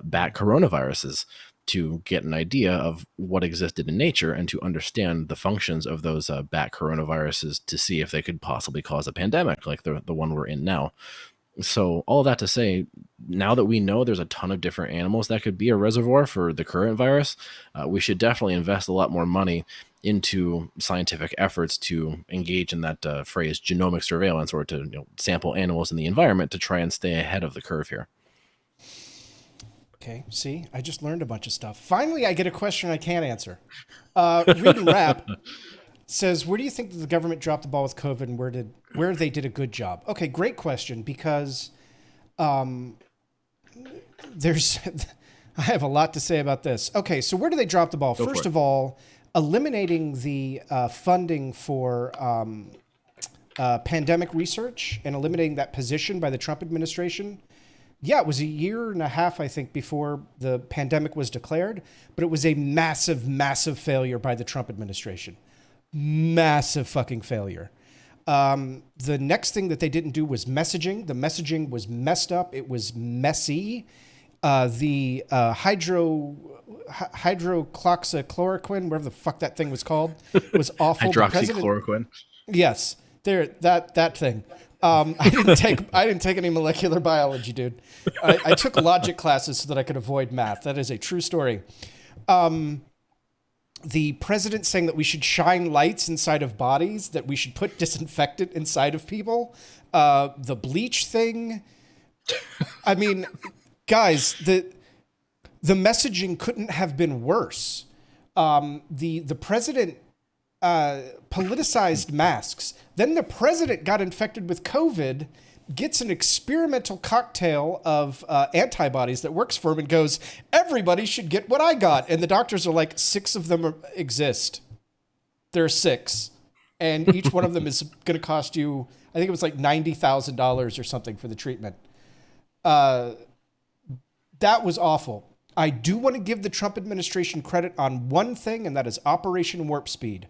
bat coronaviruses to get an idea of what existed in nature and to understand the functions of those bat coronaviruses to see if they could possibly cause a pandemic like the one we're in now. So all that to say, now that we know there's a ton of different animals that could be a reservoir for the current virus, we should definitely invest a lot more money into scientific efforts to engage in that phrase genomic surveillance, or to sample animals in the environment to try and stay ahead of the curve here. Okay, see, I just learned a bunch of stuff. Finally, I get a question I can't answer. Read and Rap says, where do you think that the government dropped the ball with COVID, and where they did a good job? Okay, great question, because there's I have a lot to say about this. Okay, so where do they drop the ball? First of all, eliminating the funding for pandemic research and eliminating that position by the Trump administration. Yeah, it was a year and a half, I think, before the pandemic was declared, but it was a massive, massive failure by the Trump administration. Massive fucking failure. The next thing that they didn't do was messaging. The messaging was messed up. It was messy. The hydroxychloroquine, whatever the fuck that thing was called, was awful. Hydroxychloroquine. Yes, that thing. I didn't take any molecular biology, dude. I took logic classes so that I could avoid math. That is a true story. The president saying that we should shine lights inside of bodies, that we should put disinfectant inside of people. The bleach thing. I mean, guys, the messaging couldn't have been worse. The president politicized masks. Then the president got infected with COVID, gets an experimental cocktail of antibodies that works for him, and goes, everybody should get what I got. And the doctors are like, 6 of them exist. There are 6. And each one of them is going to cost you, I think it was like $90,000 or something for the treatment. That was awful. I do want to give the Trump administration credit on one thing, and that is Operation Warp Speed.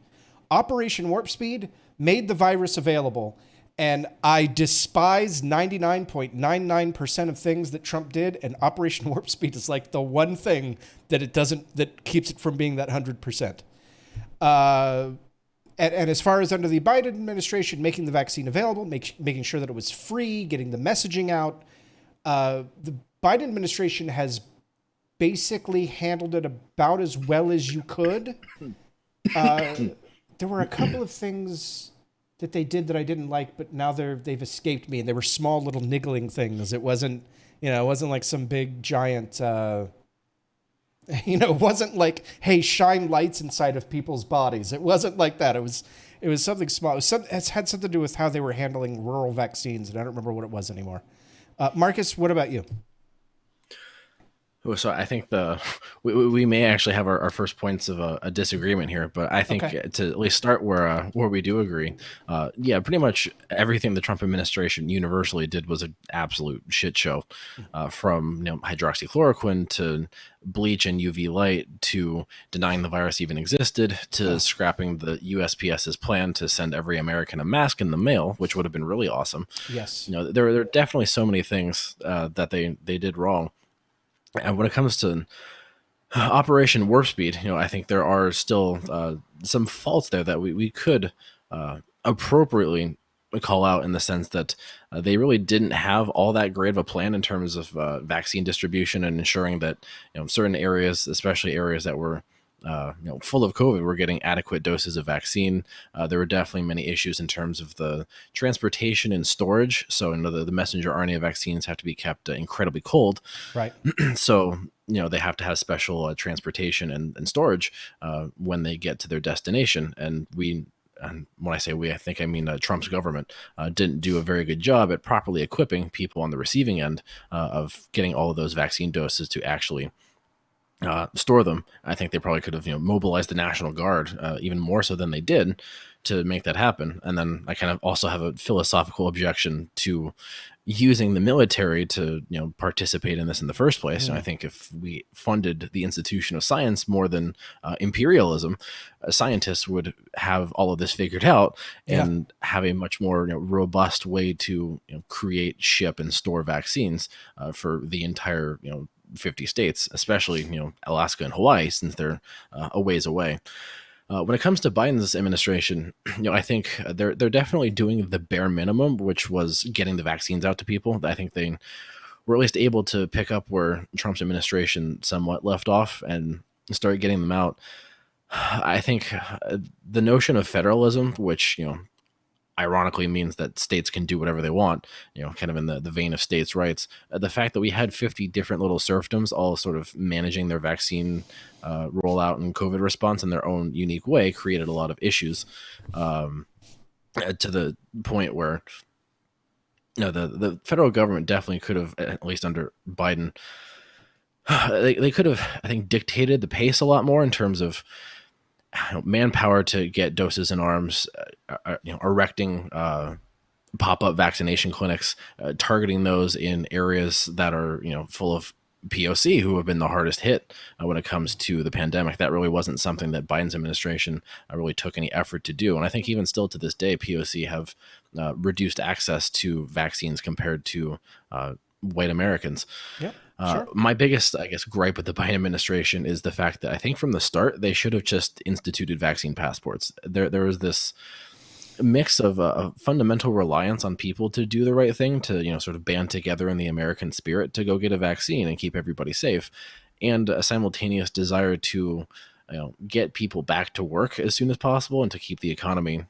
Operation Warp Speed made the virus available. And I despise 99.99% of things that Trump did. And Operation Warp Speed is like the one thing that keeps it from being that 100%. And as far as under the Biden administration, making the vaccine available, making sure that it was free, getting the messaging out, the Biden administration has basically handled it about as well as you could. There were a couple of things that they did that I didn't like, but now they've escaped me, and they were small little niggling things. It wasn't like some big giant. It wasn't like, hey, shine lights inside of people's bodies. It wasn't like that. It was something small. It had something to do with how they were handling rural vaccines, and I don't remember what it was anymore. Marcus, what about you? So I think we may actually have our first points of a disagreement here, but I think to at least start where we do agree, pretty much everything the Trump administration universally did was an absolute shit show, from hydroxychloroquine to bleach and UV light to denying the virus even existed to scrapping the USPS's plan to send every American a mask in the mail, which would have been really awesome. Yes, there are definitely so many things that they did wrong. And when it comes to Operation Warp Speed, I think there are still some faults there that we could appropriately call out, in the sense that they really didn't have all that great of a plan in terms of vaccine distribution and ensuring that certain areas, especially areas that were full of COVID, were getting adequate doses of vaccine. There were definitely many issues in terms of the transportation and storage. So the messenger RNA vaccines have to be kept incredibly cold. Right. So they have to have special transportation and storage when they get to their destination. And when I say we, I think I mean Trump's government didn't do a very good job at properly equipping people on the receiving end of getting all of those vaccine doses to actually store them. I think they probably could have mobilized the National Guard even more so than they did to make that happen. And then I kind of also have a philosophical objection to using the military to participate in this in the first place. And I think if we funded the institution of science more than imperialism, scientists would have all of this figured out and have a much more robust way to create, ship, and store vaccines for the entire 50 states, especially Alaska and Hawaii, since they're a ways away. When it comes to Biden's administration, I think they're definitely doing the bare minimum, which was getting the vaccines out to people. I think they were at least able to pick up where Trump's administration somewhat left off and start getting them out. I think the notion of federalism, which ironically means that states can do whatever they want, kind of in the vein of states' rights. The fact that we had 50 different little serfdoms all sort of managing their vaccine rollout and COVID response in their own unique way created a lot of issues, to the point where the federal government definitely could have, at least under Biden, they could have, I think, dictated the pace a lot more in terms of manpower to get doses in arms, erecting pop-up vaccination clinics, targeting those in areas that are full of POC who have been the hardest hit when it comes to the pandemic. That really wasn't something that Biden's administration really took any effort to do. And I think even still to this day, POC have reduced access to vaccines compared to white Americans. Yep. Sure. My biggest, I guess, gripe with the Biden administration is the fact that I think from the start, they should have just instituted vaccine passports. There was this mix of a fundamental reliance on people to do the right thing, to, sort of band together in the American spirit to go get a vaccine and keep everybody safe, and a simultaneous desire to, get people back to work as soon as possible and to keep the economy,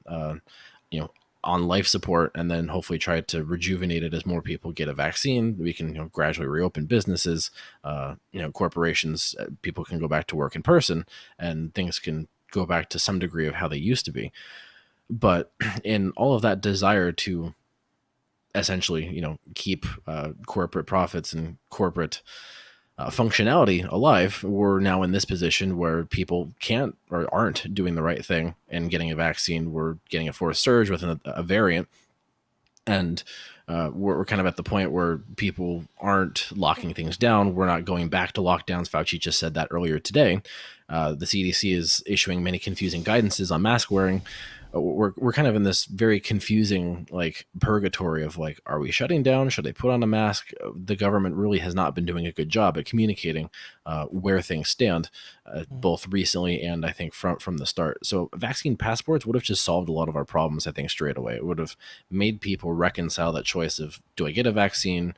on life support, and then hopefully try to rejuvenate it as more people get a vaccine. We can gradually reopen businesses, corporations, people can go back to work in person, and things can go back to some degree of how they used to be. But in all of that desire to essentially, keep corporate profits and corporate functionality alive, we're now in this position where people can't or aren't doing the right thing and getting a vaccine. We're getting a fourth surge with a variant, and we're kind of at the point where people aren't locking things down. We're not going back to lockdowns. Fauci just said that earlier today. the CDC is issuing many confusing guidances on mask wearing. We're kind of in this very confusing like purgatory of like, are we shutting down? Should they put on a mask? The government really has not been doing a good job at communicating where things stand, both recently and I think from the start. So vaccine passports would have just solved a lot of our problems, I think, straight away. It would have made people reconcile that choice of, do I get a vaccine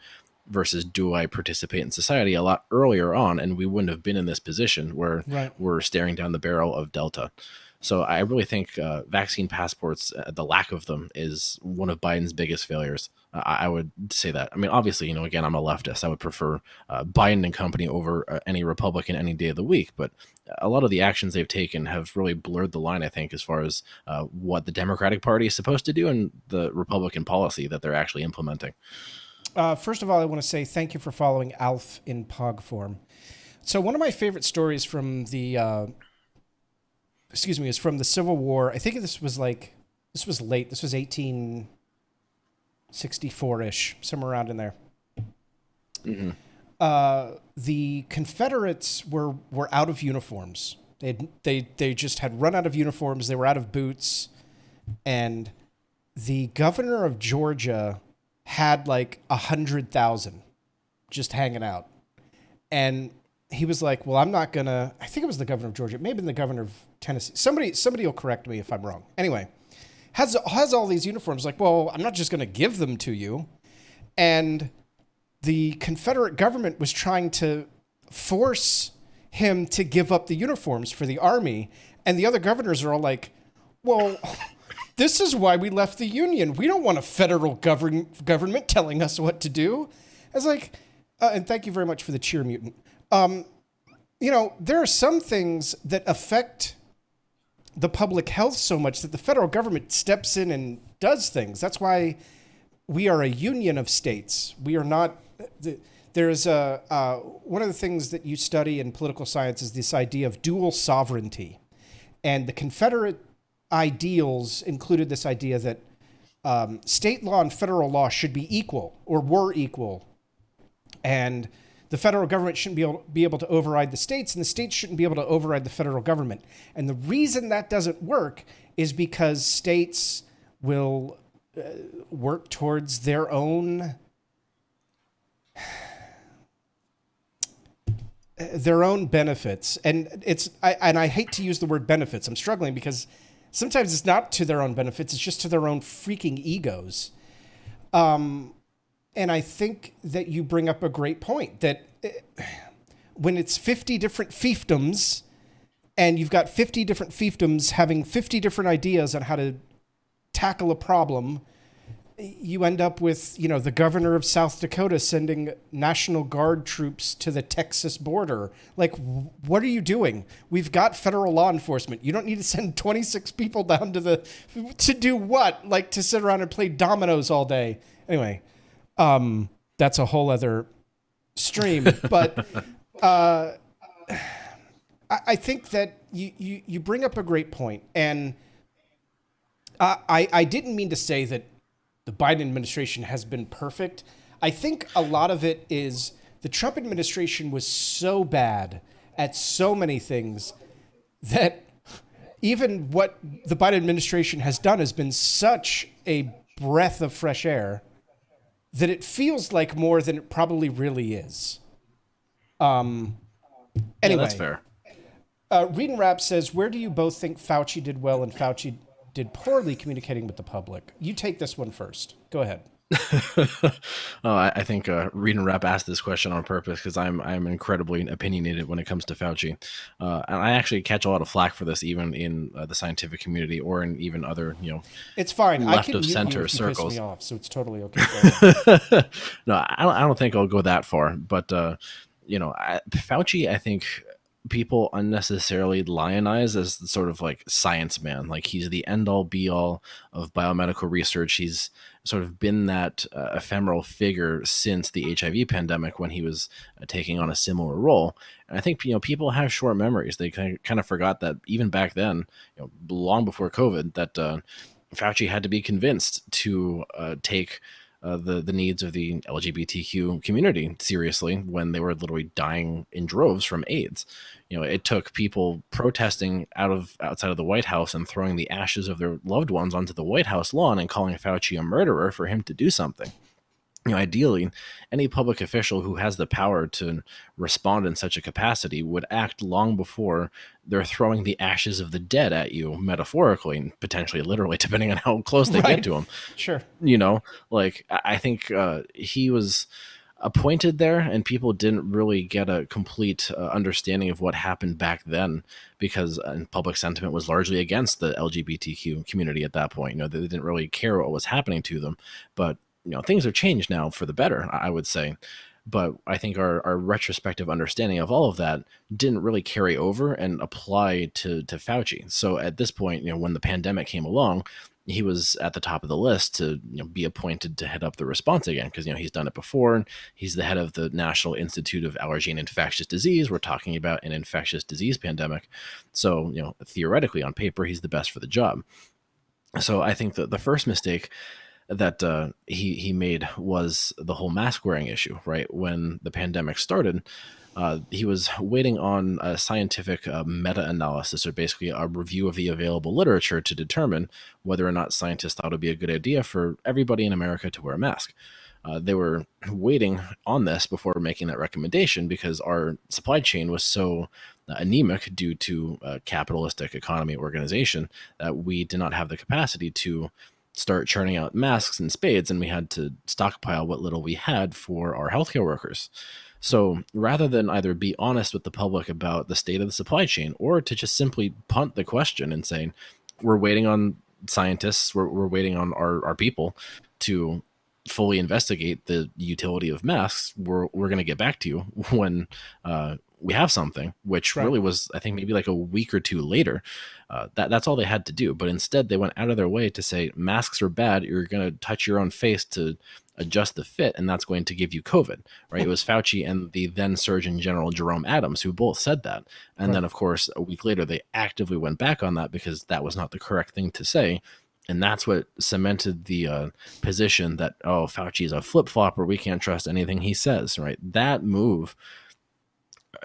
versus do I participate in society, a lot earlier on, and we wouldn't have been in this position where we're staring down the barrel of Delta. So I really think vaccine passports, the lack of them, is one of Biden's biggest failures. I would say that. I mean, obviously, again, I'm a leftist. I would prefer Biden and company over any Republican any day of the week. But a lot of the actions they've taken have really blurred the line, I think, as far as what the Democratic Party is supposed to do and the Republican policy that they're actually implementing. First of all, I want to say thank you for following Alf in Pog form. So one of my favorite stories from the... is from the Civil War. I think this was late. This was 1864-ish, somewhere around in there. Mm-hmm. The Confederates were out of uniforms. They just had run out of uniforms. They were out of boots, and the governor of Georgia had like 100,000 just hanging out, and he was like, well, I'm not going to, I think it was the governor of Georgia, maybe the governor of Tennessee. Somebody will correct me if I'm wrong. Anyway, has all these uniforms. Like, well, I'm not just going to give them to you. And the Confederate government was trying to force him to give up the uniforms for the army. And the other governors are all like, well, this is why we left the Union. We don't want a federal government telling us what to do. I was like, and thank you very much for the cheer, mutant. There are some things that affect the public health so much that the federal government steps in and does things. That's why we are a union of states. We are not. There's one of the things that you study in political science is this idea of dual sovereignty, and the Confederate ideals included this idea that state law and federal law should be equal or were equal, and the federal government shouldn't be able to override the states, and the states shouldn't be able to override the federal government. And the reason that doesn't work is because states will work towards their own benefits. And I hate to use the word benefits. I'm struggling because sometimes it's not to their own benefits. It's just to their own freaking egos. And I think that you bring up a great point that when it's 50 different fiefdoms and you've got 50 different fiefdoms having 50 different ideas on how to tackle a problem, you end up with, the governor of South Dakota sending National Guard troops to the Texas border. Like, what are you doing? We've got federal law enforcement. You don't need to send 26 people down to do what? Like to sit around and play dominoes all day. Anyway. That's a whole other stream, but I think that you bring up a great point, and I didn't mean to say that the Biden administration has been perfect. I think a lot of it is the Trump administration was so bad at so many things that even what the Biden administration has done has been such a breath of fresh air that it feels like more than it probably really is. Anyway, that's fair. Read and Rap says, where do you both think Fauci did well and Fauci did poorly communicating with the public? You take this one first. Go ahead. I think Read and Rap asked this question on purpose because I'm incredibly opinionated when it comes to Fauci, and I actually catch a lot of flack for this, even in the scientific community or in even other it's fine. left I can of center circles. Piss me off, so it's totally okay. No, I don't think I'll go that far, but Fauci, I think people unnecessarily lionize as the sort of like science man. Like he's the end all be all of biomedical research. He's sort of been that ephemeral figure since the HIV pandemic when he was taking on a similar role. And I think, people have short memories. They kind of forgot that even back then, long before COVID, that Fauci had to be convinced to take the needs of the LGBTQ community seriously when they were literally dying in droves from AIDS. It took people protesting outside of the White House and throwing the ashes of their loved ones onto the White House lawn and calling Fauci a murderer for him to do something. Ideally, any public official who has the power to respond in such a capacity would act long before they're throwing the ashes of the dead at you, metaphorically and potentially literally, depending on how close they get to them. Sure. I think he was appointed there, and people didn't really get a complete understanding of what happened back then, because public sentiment was largely against the LGBTQ community at that point. They didn't really care what was happening to them, but things have changed now for the better, I would say. But I think our retrospective understanding of all of that didn't really carry over and apply to Fauci. So at this point, when the pandemic came along, he was at the top of the list to be appointed to head up the response again, because he's done it before. He's the head of the National Institute of Allergy and Infectious Disease. We're talking about an infectious disease pandemic. So theoretically, on paper, he's the best for the job. So I think that the first mistake that he made was the whole mask wearing issue. Right when the pandemic started, he was waiting on a scientific meta-analysis, or basically a review of the available literature, to determine whether or not scientists thought it would be a good idea for everybody in America to wear a mask. They were waiting on this before making that recommendation because our supply chain was so anemic due to a capitalistic economy organization that we did not have the capacity to start churning out masks in spades, and we had to stockpile what little we had for our healthcare workers. So rather than either be honest with the public about the state of the supply chain, or to just simply punt the question and saying, we're waiting on scientists, we're waiting on our people to fully investigate the utility of masks, we're going to get back to you when we have something, which really was, I think, maybe like a week or two later. That's all they had to do. But instead, they went out of their way to say masks are bad. You're going to touch your own face to adjust the fit, and that's going to give you COVID, right? It was Fauci and the then Surgeon General Jerome Adams who both said that. And then, of course, a week later, they actively went back on that because that was not the correct thing to say. And that's what cemented the position that, Fauci is a flip-flopper, we can't trust anything he says, right? That move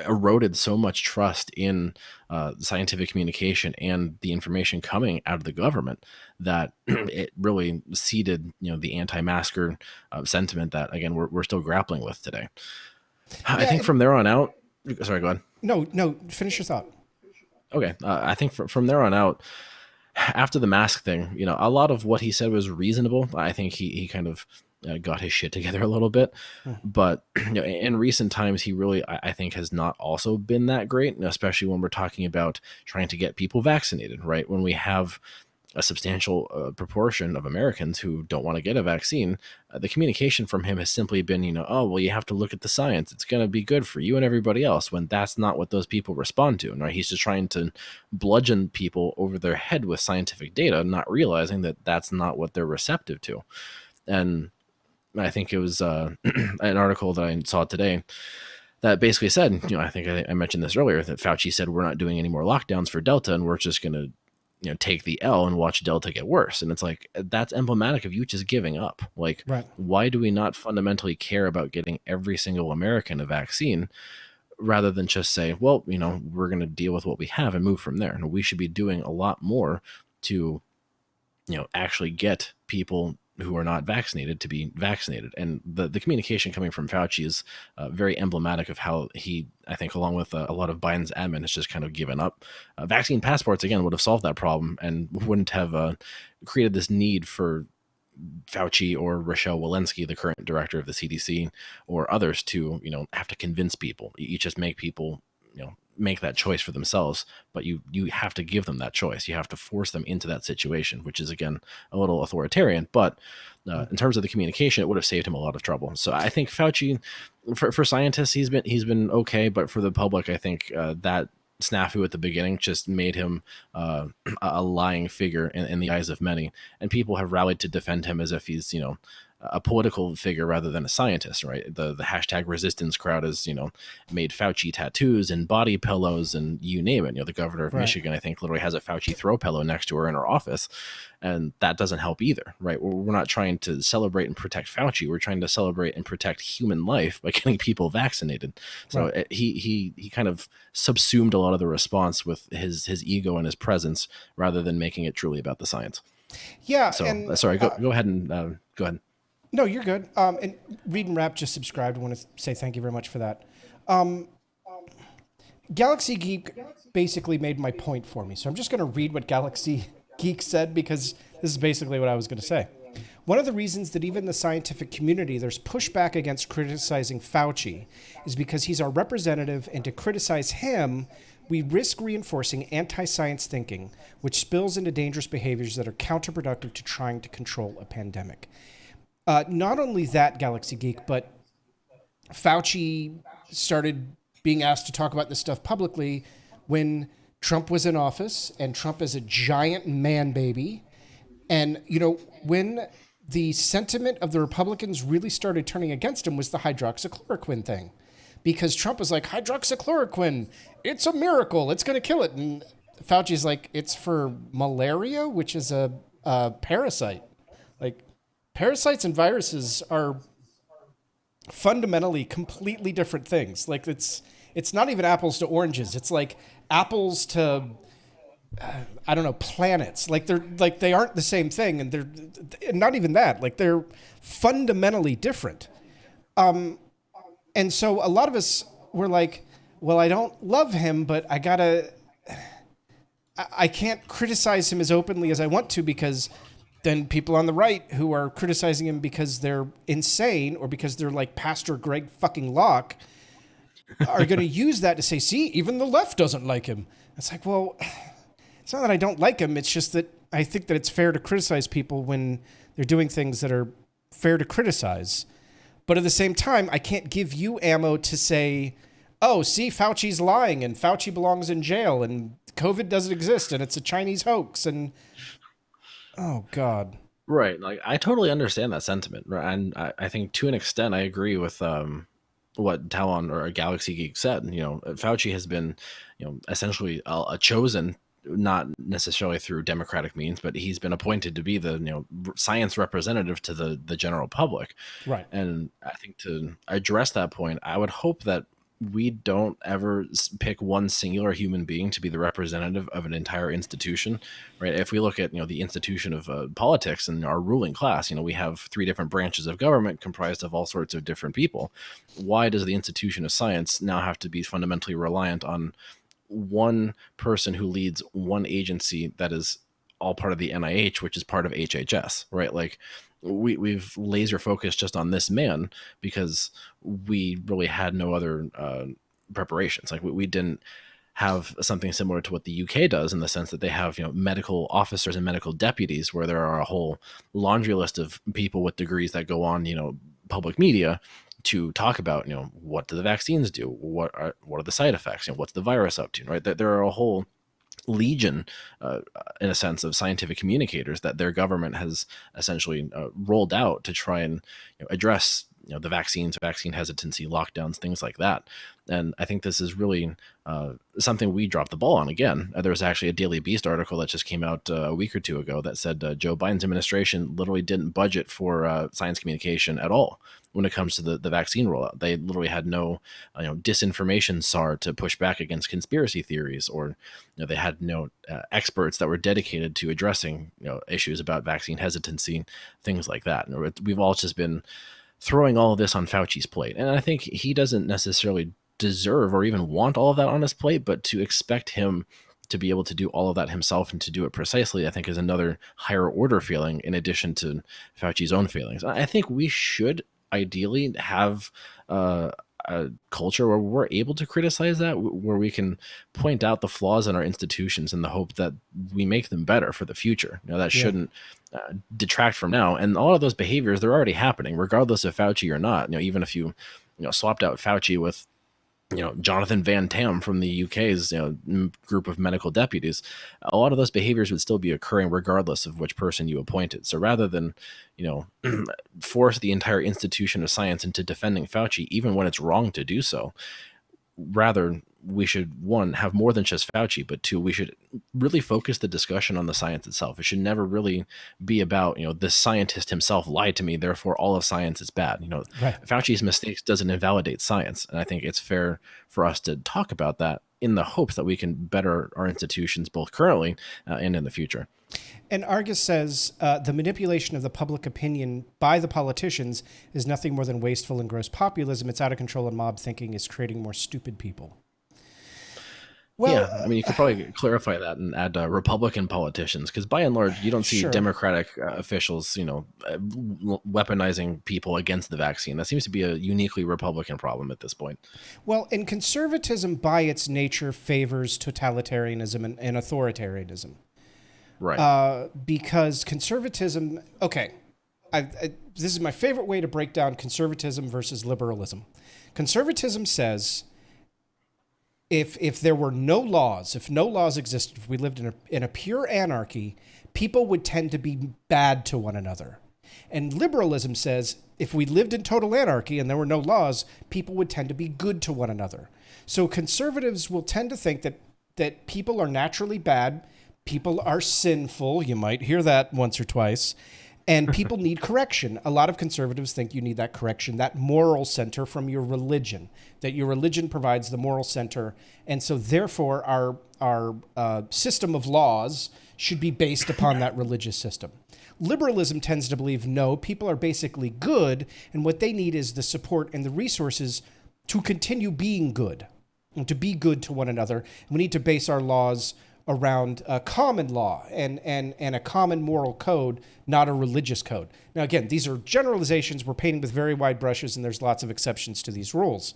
eroded so much trust in scientific communication and the information coming out of the government that it really seeded, the anti-masker sentiment that, again, we're still grappling with today. I think from there on out, sorry, go ahead. No, finish your thought. Okay. I think from there on out, after the mask thing, a lot of what he said was reasonable. I think he kind of got his shit together a little bit, but in recent times, he really, I think, has not also been that great, especially when we're talking about trying to get people vaccinated, right? When we have a substantial proportion of Americans who don't want to get a vaccine, the communication from him has simply been, you have to look at the science. It's going to be good for you and everybody else, when that's not what those people respond to. Right? He's just trying to bludgeon people over their head with scientific data, not realizing that that's not what they're receptive to. And I think it was an article that I saw today that basically said, I think I mentioned this earlier, that Fauci said, we're not doing any more lockdowns for Delta, and we're just going to take the L and watch Delta get worse. And it's like, that's emblematic of you just giving up. Like, Why do we not fundamentally care about getting every single American a vaccine, rather than just say, well, we're going to deal with what we have and move from there? And we should be doing a lot more to, actually get people who are not vaccinated to be vaccinated. And the communication coming from Fauci is very emblematic of how he, I think, along with a lot of Biden's admin, has just kind of given up. Vaccine passports, again, would have solved that problem and wouldn't have created this need for Fauci or Rochelle Walensky, the current director of the CDC, or others to, have to convince people. You just make people, make that choice for themselves, but you have to give them that choice. You have to force them into that situation, which is, again, a little authoritarian, but in terms of the communication, it would have saved him a lot of trouble. So I think Fauci, for scientists, he's been okay, but for the public, I think that snafu at the beginning just made him a lying figure in the eyes of many, and people have rallied to defend him as if he's a political figure rather than a scientist, right? The hashtag resistance crowd has, made Fauci tattoos and body pillows and you name it. The governor of Right. Michigan, I think, literally has a Fauci throw pillow next to her in her office. And that doesn't help either, right? We're not trying to celebrate and protect Fauci. We're trying to celebrate and protect human life by getting people vaccinated. So Right. he kind of subsumed a lot of the response with his ego and his presence rather than making it truly about the science. Yeah. So And sorry, go ahead and go ahead. no, you're good. And Read and Rap just subscribed. I want to say thank you very much for that. Galaxy Geek basically made my point for me. So I'm just going to read what Galaxy Geek said because this is basically what I was going to say. One of the reasons that even in the scientific community there's pushback against criticizing Fauci is because he's our representative, and to criticize him, we risk reinforcing anti-science thinking, which spills into dangerous behaviors that are counterproductive to trying to control a pandemic. Not only that, Galaxy Geek, but Fauci started being asked to talk about this stuff publicly when Trump was in office, and Trump is a giant man baby. And, when the sentiment of the Republicans really started turning against him was the hydroxychloroquine thing. Because Trump was like, hydroxychloroquine, it's a miracle, it's going to kill it. And Fauci's like, it's for malaria, which is a parasite. Like, parasites and viruses are fundamentally completely different things. Like, it's not even apples to oranges. It's like apples to I don't know, planets. Like they aren't the same thing, and they're not even that. Like, they're fundamentally different. And so a lot of us were like, well, I don't love him, but I can't criticize him as openly as I want to, because then people on the right who are criticizing him because they're insane or because they're like Pastor Greg fucking Locke are going to use that to say, see, even the left doesn't like him. It's like, well, it's not that I don't like him. It's just that I think that it's fair to criticize people when they're doing things that are fair to criticize. But at the same time, I can't give you ammo to say, oh, see, Fauci's lying and Fauci belongs in jail and COVID doesn't exist and it's a Chinese hoax. And oh, God. Right. Like, I totally understand that sentiment. Right? And I think to an extent, I agree with what Talon or Galaxy Geek said. Fauci has been, essentially a chosen, not necessarily through democratic means, but he's been appointed to be the science representative to the general public. Right. And I think to address that point, I would hope that we don't ever pick one singular human being to be the representative of an entire institution, right? If we look at the institution of politics and our ruling class, we have 3 different branches of government comprised of all sorts of different people. Why does the institution of science now have to be fundamentally reliant on one person who leads one agency that is all part of the NIH, which is part of HHS, right? Like, we've laser focused just on this man because we really had no other preparations. Like, we didn't have something similar to what the UK does, in the sense that they have medical officers and medical deputies, where there are a whole laundry list of people with degrees that go on public media to talk about what do the vaccines do, what are the side effects, what's the virus up to, right? That there are a whole legion, in a sense, of scientific communicators that their government has essentially rolled out to try and address the vaccine hesitancy, lockdowns, things like that. And I think this is really something we dropped the ball on again. There was actually a Daily Beast article that just came out a week or 2 ago that said Joe Biden's administration literally didn't budget for science communication at all when it comes to the vaccine rollout. They literally had no disinformation SAR to push back against conspiracy theories, or they had no experts that were dedicated to addressing issues about vaccine hesitancy, things like that. And we've all just been throwing all of this on Fauci's plate. And I think he doesn't necessarily deserve or even want all of that on his plate, but to expect him to be able to do all of that himself and to do it precisely, I think is another higher order feeling in addition to Fauci's own feelings. I think we should ideally have a culture where we're able to criticize that, where we can point out the flaws in our institutions in the hope that we make them better for the future. That shouldn't detract from now. And all of those behaviors, they're already happening, regardless of Fauci or not. Even if you swapped out Fauci with Jonathan Van Tam from the UK's group of medical deputies, a lot of those behaviors would still be occurring regardless of which person you appointed. So rather than force the entire institution of science into defending Fauci, even when it's wrong to do so, rather we should, one, have more than just Fauci, but two, we should really focus the discussion on the science itself. It should never really be about, the scientist himself lied to me, therefore all of science is bad. Right. Fauci's mistakes doesn't invalidate science. And I think it's fair for us to talk about that in the hopes that we can better our institutions both currently and in the future. And Argus says the manipulation of the public opinion by the politicians is nothing more than wasteful and gross populism. It's out of control, and mob thinking is creating more stupid people. Well, yeah, I mean, you could probably clarify that and add Republican politicians, because by and large, you don't see Sure. Democratic officials, weaponizing people against the vaccine. That seems to be a uniquely Republican problem at this point. Well, and conservatism by its nature favors totalitarianism and authoritarianism. Right. Because conservatism, okay, this is my favorite way to break down conservatism versus liberalism. Conservatism says if there were no laws, if no laws existed, if we lived in a pure anarchy, people would tend to be bad to one another. And liberalism says if we lived in total anarchy and there were no laws, people would tend to be good to one another. So conservatives will tend to think that people are naturally bad, people are sinful, you might hear that once or twice, and people need correction. A lot of conservatives think you need that correction, that moral center from your religion, that your religion provides the moral center. And so therefore our system of laws should be based upon that religious system. Liberalism tends to believe, no, people are basically good, and what they need is the support and the resources to continue being good, and to be good to one another. We need to base our laws around a common law and a common moral code, not a religious code. Now, again, these are generalizations. We're painting with very wide brushes, and there's lots of exceptions to these rules.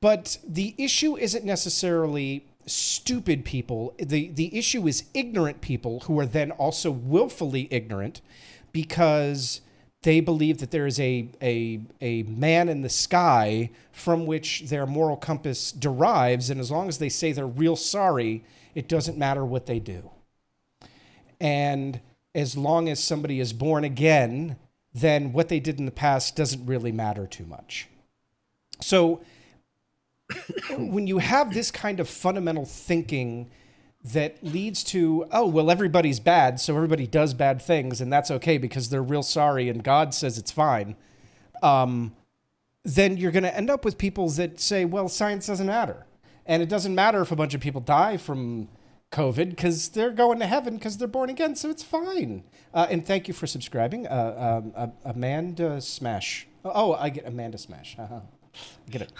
But the issue isn't necessarily stupid people. The issue is ignorant people who are then also willfully ignorant because they believe that there is a man in the sky from which their moral compass derives, and as long as they say they're real sorry, it doesn't matter what they do. And as long as somebody is born again, then what they did in the past doesn't really matter too much. So when you have this kind of fundamental thinking that leads to, oh, well, everybody's bad, so everybody does bad things, and that's okay because they're real sorry and God says it's fine, then you're going to end up with people that say, well, science doesn't matter. And it doesn't matter if a bunch of people die from COVID because they're going to heaven because they're born again, so it's fine. And thank you for subscribing. Amanda Smash. Oh, I get Amanda Smash. I get it.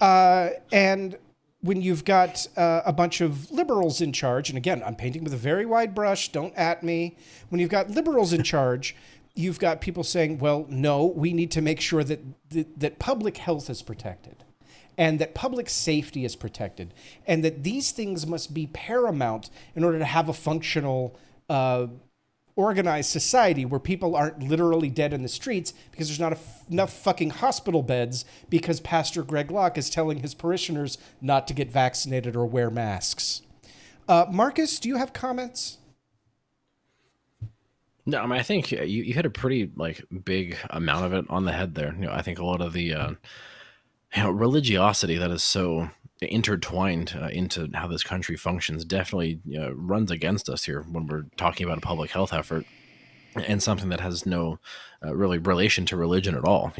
And when you've got a bunch of liberals in charge, and again, I'm painting with a very wide brush, don't at me. When you've got liberals in charge, you've got people saying, well, no, we need to make sure that public health is protected, and that public safety is protected, and that these things must be paramount in order to have a functional, organized society where people aren't literally dead in the streets because there's not enough fucking hospital beds because Pastor Greg Locke is telling his parishioners not to get vaccinated or wear masks. Marcus, do you have comments? No, I mean, I think you hit a pretty big amount of it on the head there. I think a lot of the religiosity that is so intertwined into how this country functions definitely runs against us here when we're talking about a public health effort and something that has no really relation to religion at all.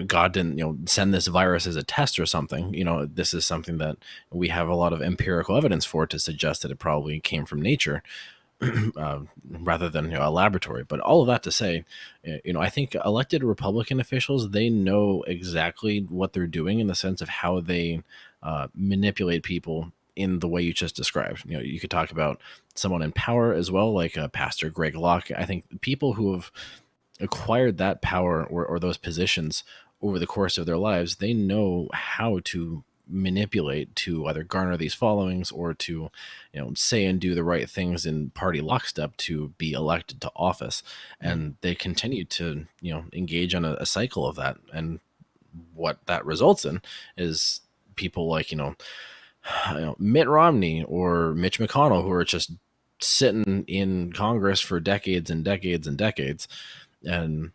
God didn't send this virus as a test or something. This is something that we have a lot of empirical evidence for to suggest that it probably came from nature. Rather than a laboratory. But all of that to say, I think elected Republican officials, they know exactly what they're doing in the sense of how they manipulate people in the way you just described. You could talk about someone in power as well, like Pastor Greg Locke. I think people who have acquired that power or those positions over the course of their lives, they know how to manipulate to either garner these followings or to say and do the right things in party lockstep to be elected to office. And they continue to engage on a cycle of that. And what that results in is people like, Mitt Romney or Mitch McConnell, who are just sitting in Congress for decades and decades and decades, and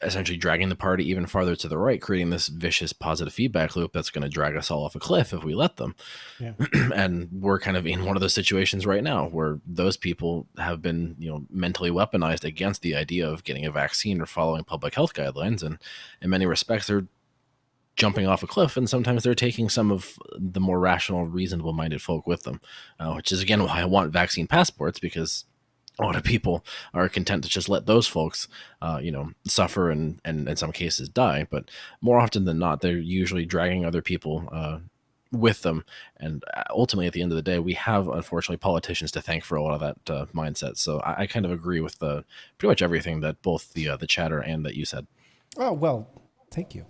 essentially dragging the party even farther to the right, creating this vicious positive feedback loop that's going to drag us all off a cliff if we let them. Yeah. And we're kind of in one of those situations right now where those people have been, mentally weaponized against the idea of getting a vaccine or following public health guidelines. And in many respects, they're jumping off a cliff, and sometimes they're taking some of the more rational, reasonable minded folk with them, which is again why I want vaccine passports, because a lot of people are content to just let those folks, suffer and in some cases die. But more often than not, they're usually dragging other people with them. And ultimately, at the end of the day, we have, unfortunately, politicians to thank for a lot of that mindset. So I kind of agree with pretty much everything that both the chatter and that you said. Oh, well, thank you.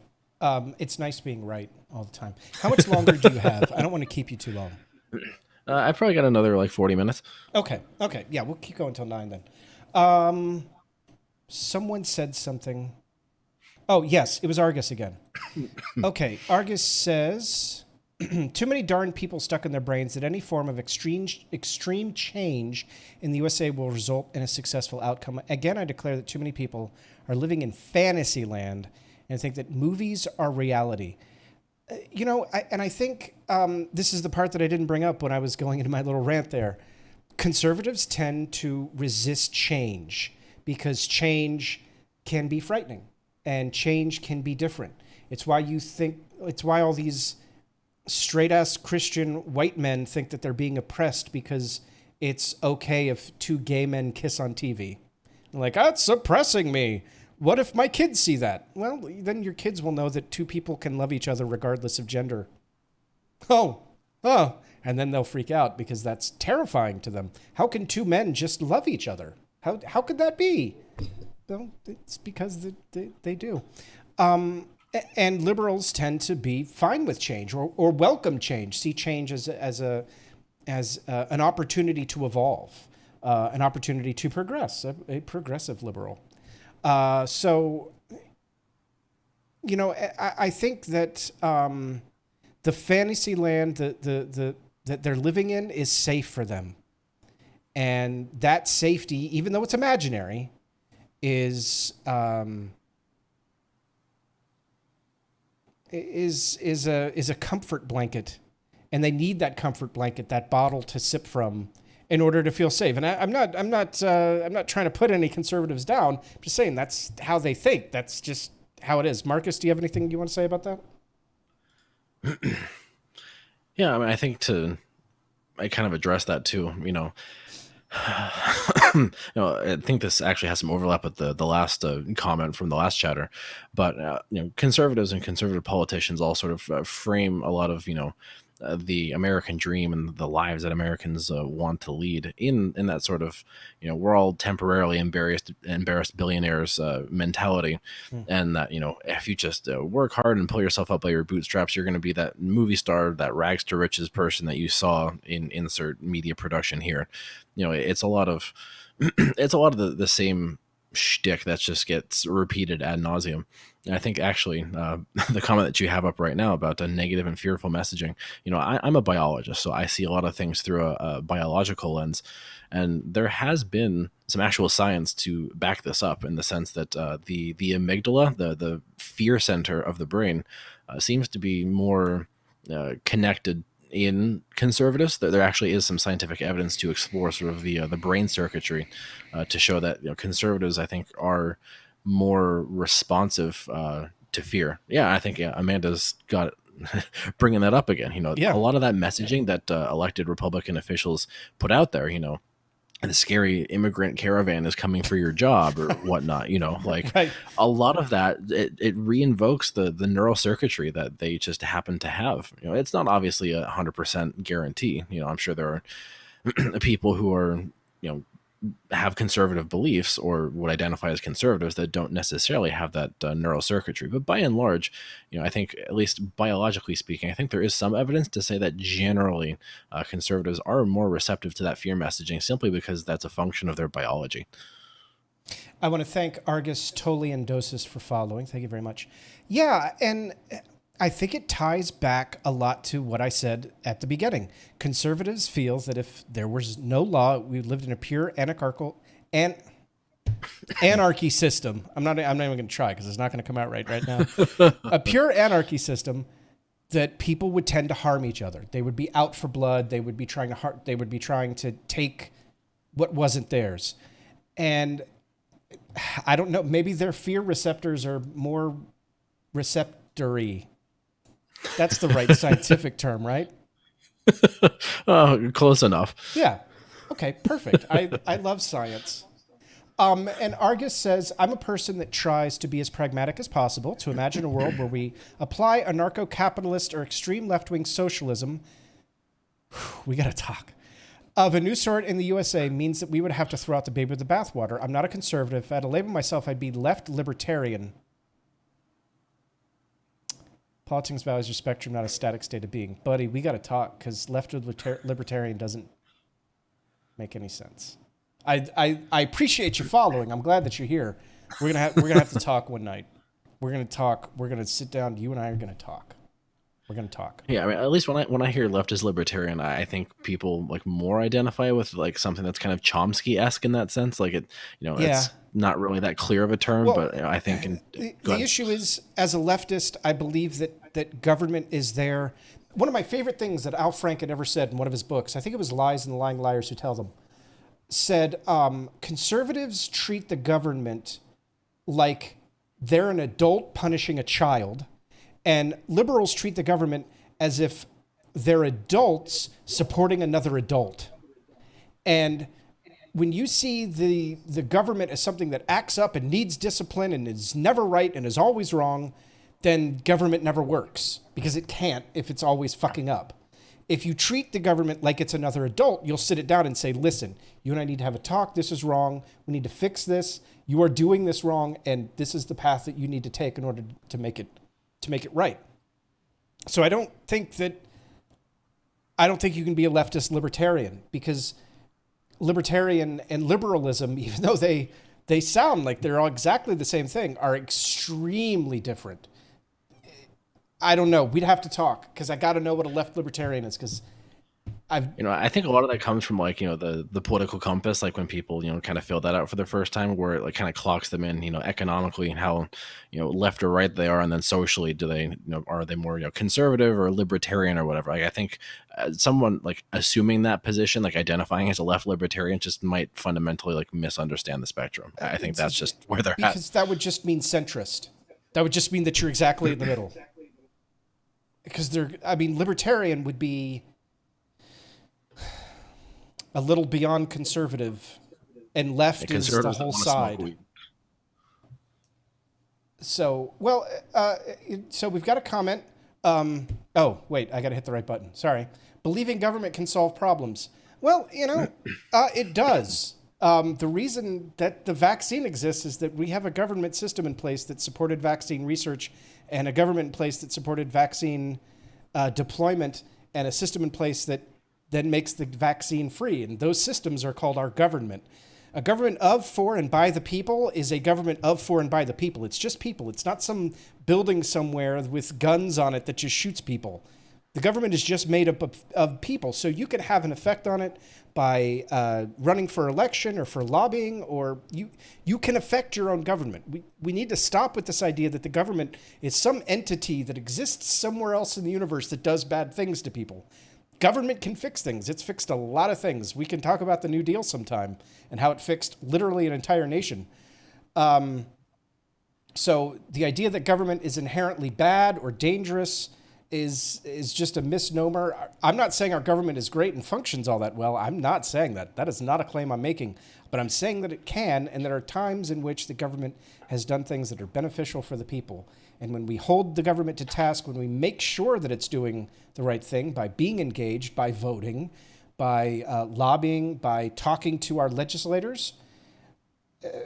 It's nice being right all the time. How much longer do you have? I don't want to keep you too long. I've probably got another like 40 minutes. Okay. Yeah, we'll keep going until 9 then. Someone said something. Oh, yes, it was Argus again. Okay, Argus says, too many darn people stuck in their brains that any form of extreme change in the USA will result in a successful outcome. Again, I declare that too many people are living in fantasy land and think that movies are reality. I think this is the part that I didn't bring up when I was going into my little rant there. Conservatives tend to resist change because change can be frightening and change can be different. It's why all these straight-ass Christian white men think that they're being oppressed because it's okay if two gay men kiss on TV. They're like, that's oppressing me. What if my kids see that? Well, then your kids will know that two people can love each other regardless of gender. Oh. And then they'll freak out because that's terrifying to them. How can two men just love each other? How could that be? Well, it's because they do. And liberals tend to be fine with change or welcome change, see change as an opportunity to evolve, an opportunity to progress, a progressive liberal. I think that the fantasy land that they're living in is safe for them. And that safety, even though it's imaginary, is a comfort blanket. And they need that comfort blanket, that bottle to sip from, in order to feel safe. And I'm not trying to put any conservatives down. I'm just saying that's how they think. That's just how it is. Marcus, do you have anything you want to say about that? Yeah, I mean, I think I kind of address that too. I think this actually has some overlap with the last comment from the last chatter, but conservatives and conservative politicians all sort of frame a lot of the American dream and the lives that Americans want to lead in that sort of we're all temporarily embarrassed billionaires mentality, and that if you just work hard and pull yourself up by your bootstraps, you're going to be that movie star, that rags to riches person that you saw in insert media production here. It's a lot of the same shtick that just gets repeated ad nauseum. And I think actually the comment that you have up right now about negative and fearful messaging, I'm a biologist, so I see a lot of things through a biological lens, and there has been some actual science to back this up in the sense that the amygdala, the fear center of the brain, seems to be more connected in conservatives. There actually is some scientific evidence to explore sort of the brain circuitry to show that conservatives, I think, are more responsive to fear. Yeah, I think Amanda's got bringing that up again. A lot of that messaging that elected Republican officials put out there, the scary immigrant caravan is coming for your job or whatnot, Right. A lot of that, it reinvokes the neural circuitry that they just happen to have. It's not obviously 100% guarantee. I'm sure there are people who are, have conservative beliefs or would identify as conservatives that don't necessarily have that neural circuitry. But by and large, I think, at least biologically speaking, I think there is some evidence to say that generally conservatives are more receptive to that fear messaging simply because that's a function of their biology. I want to thank Argus Toliendosis for following. Thank you very much. Yeah, and I think it ties back a lot to what I said at the beginning. Conservatives feel that if there was no law, we lived in a pure anarchy system. I'm not even going to try because it's not going to come out right now. A pure anarchy system that people would tend to harm each other. They would be out for blood. They would be trying to take what wasn't theirs. And I don't know, maybe their fear receptors are more receptory. That's the right scientific term, right? Oh, close enough. Yeah. Okay, perfect. I love science. And Argus says, I'm a person that tries to be as pragmatic as possible to imagine a world where we apply anarcho-capitalist or extreme left-wing socialism. We got to talk. Of a new sort in the USA means that we would have to throw out the baby with the bathwater. I'm not a conservative. If I had to label myself, I'd be left libertarian. Politics, values, or spectrum, not a static state of being. Buddy, we got to talk because left libertarian doesn't make any sense. I appreciate you following. I'm glad that you're here. We're gonna have to talk one night. We're gonna talk. We're gonna sit down. You and I are gonna talk. We're gonna talk. Yeah, I mean, at least when I hear leftist libertarian, I think people like more identify with like something that's kind of Chomsky-esque in that sense. Like it, it's not really that clear of a term, Well, but I think the issue is, as a leftist, I believe that government is there. One of my favorite things that Al Franken ever said in one of his books, I think it was Lies and the Lying Liars Who Tell Them, said conservatives treat the government like they're an adult punishing a child, and liberals treat the government as if they're adults supporting another adult. And when you see the government as something that acts up and needs discipline and is never right and is always wrong, then government never works because it can't if it's always fucking up. If you treat the government like it's another adult, you'll sit it down and say, listen, you and I need to have a talk. This is wrong. We need to fix this. You are doing this wrong, and this is the path that you need to take in order to make it right. So I don't think you can be a leftist libertarian, because libertarian and liberalism, even though they sound like they're all exactly the same thing, are extremely different. I don't know. We'd have to talk because I got to know what a left libertarian is, because I think a lot of that comes from like, the political compass, like when people, kind of fill that out for the first time, where it like kind of clocks them in, economically and how, left or right they are. And then socially, do they, are they more, conservative or libertarian or whatever? Like, I think someone like assuming that position, like identifying as a left libertarian, just might fundamentally like misunderstand the spectrum. I think that's just where they're at. Because that would just mean centrist. That would just mean that you're exactly in the middle. Because libertarian would be a little beyond conservative, and left is the whole side. So, so we've got a comment. Oh, wait, I got to hit the right button. Sorry. Believing government can solve problems. Well, it does. The reason that the vaccine exists is that we have a government system in place that supported vaccine research, and a government in place that supported vaccine deployment, and a system in place that then makes the vaccine free. And those systems are called our government. A government of, for, and by the people is a government of, for, and by the people. It's just people. It's not some building somewhere with guns on it that just shoots people. The government is just made up of people. So you can have an effect on it by running for election or for lobbying, or you can affect your own government. We need to stop with this idea that the government is some entity that exists somewhere else in the universe that does bad things to people. Government can fix things. It's fixed a lot of things. We can talk about the New Deal sometime and how it fixed literally an entire nation. So the idea that government is inherently bad or dangerous is just a misnomer. I'm not saying our government is great and functions all that well. I'm not saying that. That is not a claim I'm making. But I'm saying that it can, and there are times in which the government has done things that are beneficial for the people. And when we hold the government to task, when we make sure that it's doing the right thing by being engaged, by voting, by lobbying, by talking to our legislators,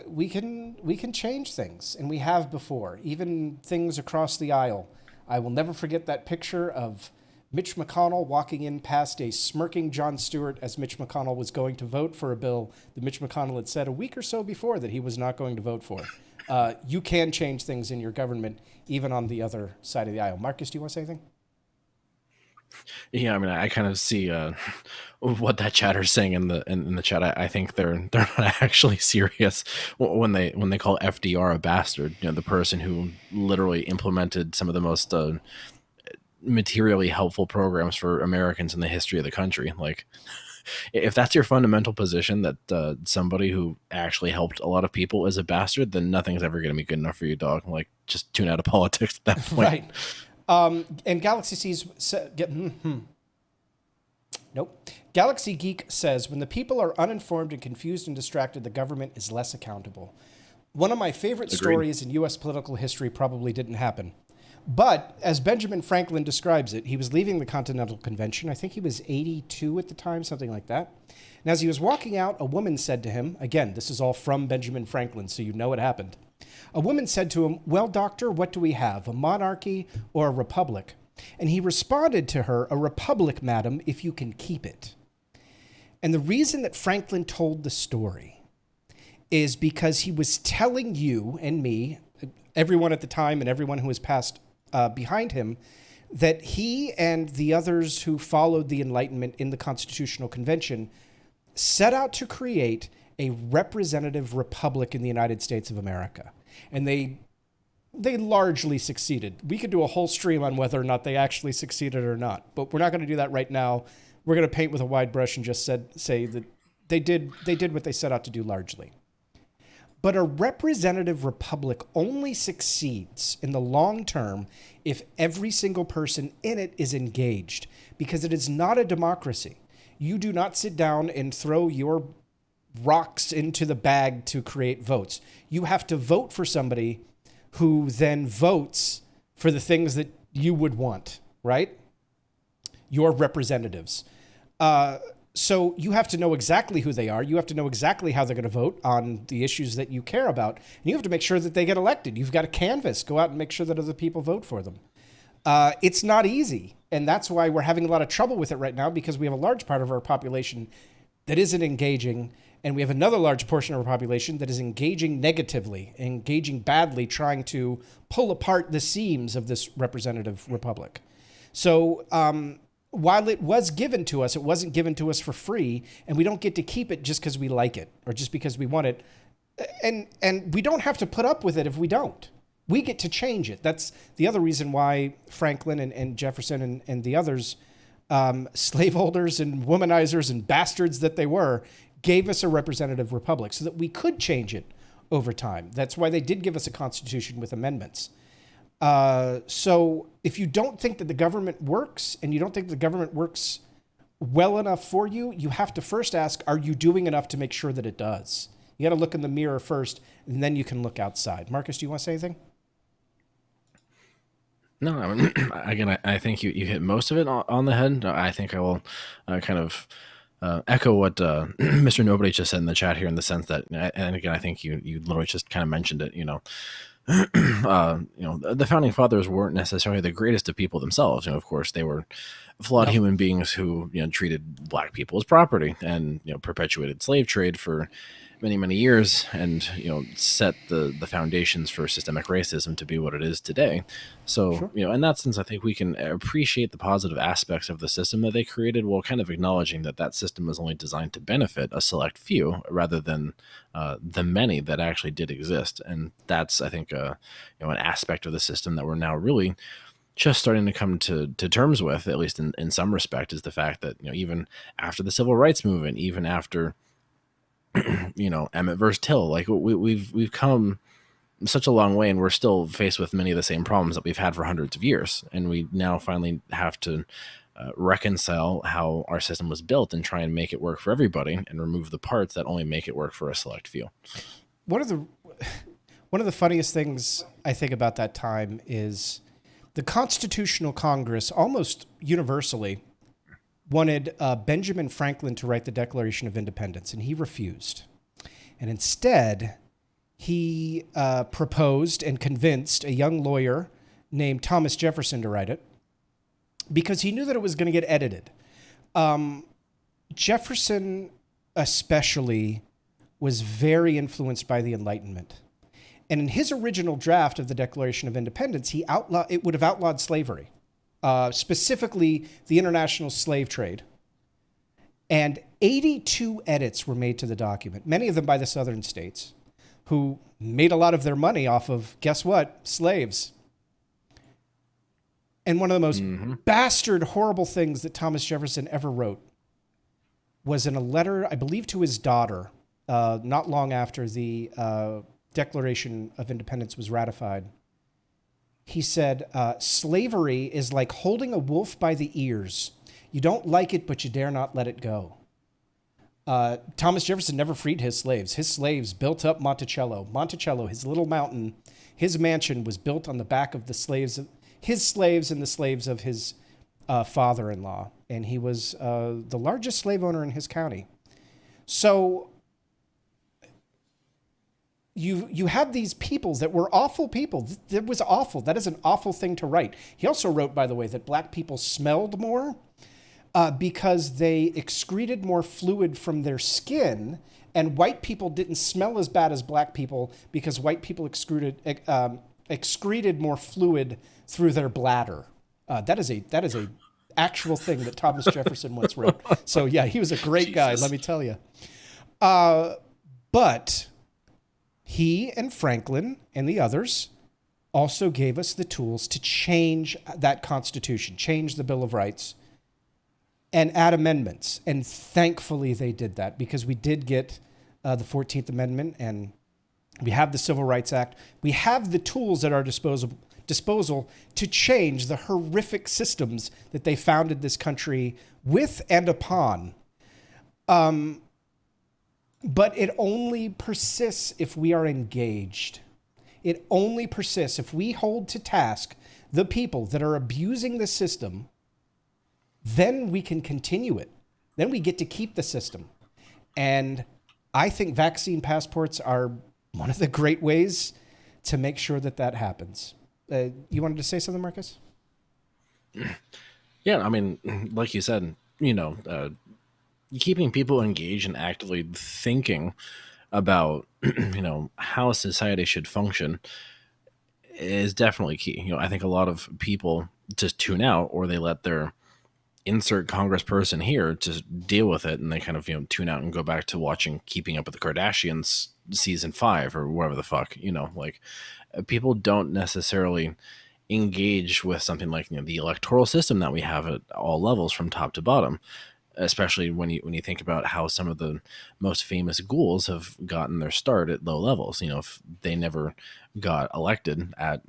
we can change things, and we have before, even things across the aisle. I will never forget that picture of Mitch McConnell walking in past a smirking Jon Stewart as Mitch McConnell was going to vote for a bill that Mitch McConnell had said a week or so before that he was not going to vote for. You can change things in your government, even on the other side of the aisle. Marcus, do you want to say anything? Yeah, I mean, I kind of see what that chatter's saying in the chat. I think they're not actually serious when they call FDR a bastard. You know, the person who literally implemented some of the most materially helpful programs for Americans in the history of the country. Like, if that's your fundamental position, that somebody who actually helped a lot of people is a bastard, then nothing's ever going to be good enough for you, dog. Like, just tune out of politics at that point. Right. And Galaxy Sees... Nope. Galaxy Geek says, when the people are uninformed and confused and distracted, the government is less accountable. One of my favorite stories in U.S. political history probably didn't happen. But as Benjamin Franklin describes it, he was leaving the Continental Convention. I think he was 82 at the time, something like that. And as he was walking out, a woman said to him, again, this is all from Benjamin Franklin, so you know it happened. A woman said to him, well, doctor, what do we have, a monarchy or a republic? And he responded to her, a republic, madam, if you can keep it. And the reason that Franklin told the story is because he was telling you and me, everyone at the time and everyone who was passed behind him, that he and the others who followed the Enlightenment in the Constitutional Convention set out to create a representative republic in the United States of America. And they largely succeeded. We could do a whole stream on whether or not they actually succeeded or not, but we're not going to do that right now. We're going to paint with a wide brush and just say that they did what they set out to do largely. But a representative republic only succeeds in the long term if every single person in it is engaged, because it is not a democracy. You do not sit down and throw your rocks into the bag to create votes. You have to vote for somebody who then votes for the things that you would want, right? Your representatives. So you have to know exactly who they are. You have to know exactly how they're going to vote on the issues that you care about. And you have to make sure that they get elected. You've got to canvass, go out and make sure that other people vote for them. It's not easy. And that's why we're having a lot of trouble with it right now, because we have a large part of our population that isn't engaging. And we have another large portion of our population that is engaging negatively, engaging badly, trying to pull apart the seams of this representative republic. So while it was given to us, it wasn't given to us for free, and we don't get to keep it just because we like it or just because we want it. And we don't have to put up with it if we don't. We get to change it. That's the other reason why Franklin and Jefferson and the others, slaveholders and womanizers and bastards that they were, gave us a representative republic so that we could change it over time. That's why they did give us a constitution with amendments. So if you don't think that the government works and you don't think the government works well enough for you, you have to first ask, are you doing enough to make sure that it does? You got to look in the mirror first, and then you can look outside. Marcus, do you want to say anything? No, I mean, again, I think you hit most of it on the head. I think I will kind of echo what Mr. Nobody just said in the chat here, in the sense that, and again, I think you literally just kind of mentioned it, the founding fathers weren't necessarily the greatest of people themselves. Of course, they were flawed human beings who, treated black people as property and, perpetuated slave trade for many, many years, and, set the foundations for systemic racism to be what it is today. So, in that sense, I think we can appreciate the positive aspects of the system that they created, while kind of acknowledging that that system was only designed to benefit a select few rather than the many that actually did exist. And that's, I think, an aspect of the system that we're now really just starting to come to terms with, at least in some respect, is the fact that, even after the civil rights movement, even after Emmett versus Till, like we've come such a long way, and we're still faced with many of the same problems that we've had for hundreds of years. And we now finally have to reconcile how our system was built and try and make it work for everybody, and remove the parts that only make it work for a select few. One of the funniest things I think about that time is the Constitutional Congress almost universally wanted Benjamin Franklin to write the Declaration of Independence, and he refused. And instead, he proposed and convinced a young lawyer named Thomas Jefferson to write it. because he knew that it was going to get edited. Jefferson especially was very influenced by the Enlightenment. And in his original draft of the Declaration of Independence, it would have outlawed slavery, specifically the international slave trade. And 82 edits were made to the document, many of them by the southern states, who made a lot of their money off of, guess what, slaves. And one of the most bastard, horrible things that Thomas Jefferson ever wrote was in a letter, I believe, to his daughter, not long after the Declaration of Independence was ratified. He said, slavery is like holding a wolf by the ears. You don't like it, but you dare not let it go. Thomas Jefferson never freed his slaves. His slaves built up Monticello. Monticello, his little mountain, his mansion was built on the back of his slaves and the slaves of his father-in-law. And he was the largest slave owner in his county. So you have these peoples that were awful people. It was awful. That is an awful thing to write. He also wrote, by the way, that black people smelled more because they excreted more fluid from their skin, and white people didn't smell as bad as black people because white people excreted more fluid through their bladder. That is a actual thing that Thomas Jefferson once wrote. So yeah, he was a great guy, let me tell you. But he and Franklin and the others also gave us the tools to change that Constitution, change the Bill of Rights, and add amendments. And thankfully they did that, because we did get the 14th Amendment, and we have the Civil Rights Act. We have the tools at our disposal to change the horrific systems that they founded this country with and upon. But it only persists if we are engaged. It only persists if we hold to task the people that are abusing the system. Then we can continue it. Then we get to keep the system. And I think vaccine passports are one of the great ways to make sure that that happens. You wanted to say something, Marcus? Yeah, I mean, like you said, keeping people engaged and actively thinking about, how society should function is definitely key. I think a lot of people just tune out, or they let their insert congressperson here just deal with it, and they kind of, tune out and go back to watching Keeping Up with the Kardashians season 5 or whatever the fuck, people don't necessarily engage with something like, the electoral system that we have at all levels from top to bottom. Especially when you think about how some of the most famous ghouls have gotten their start at low levels. If they never got elected at,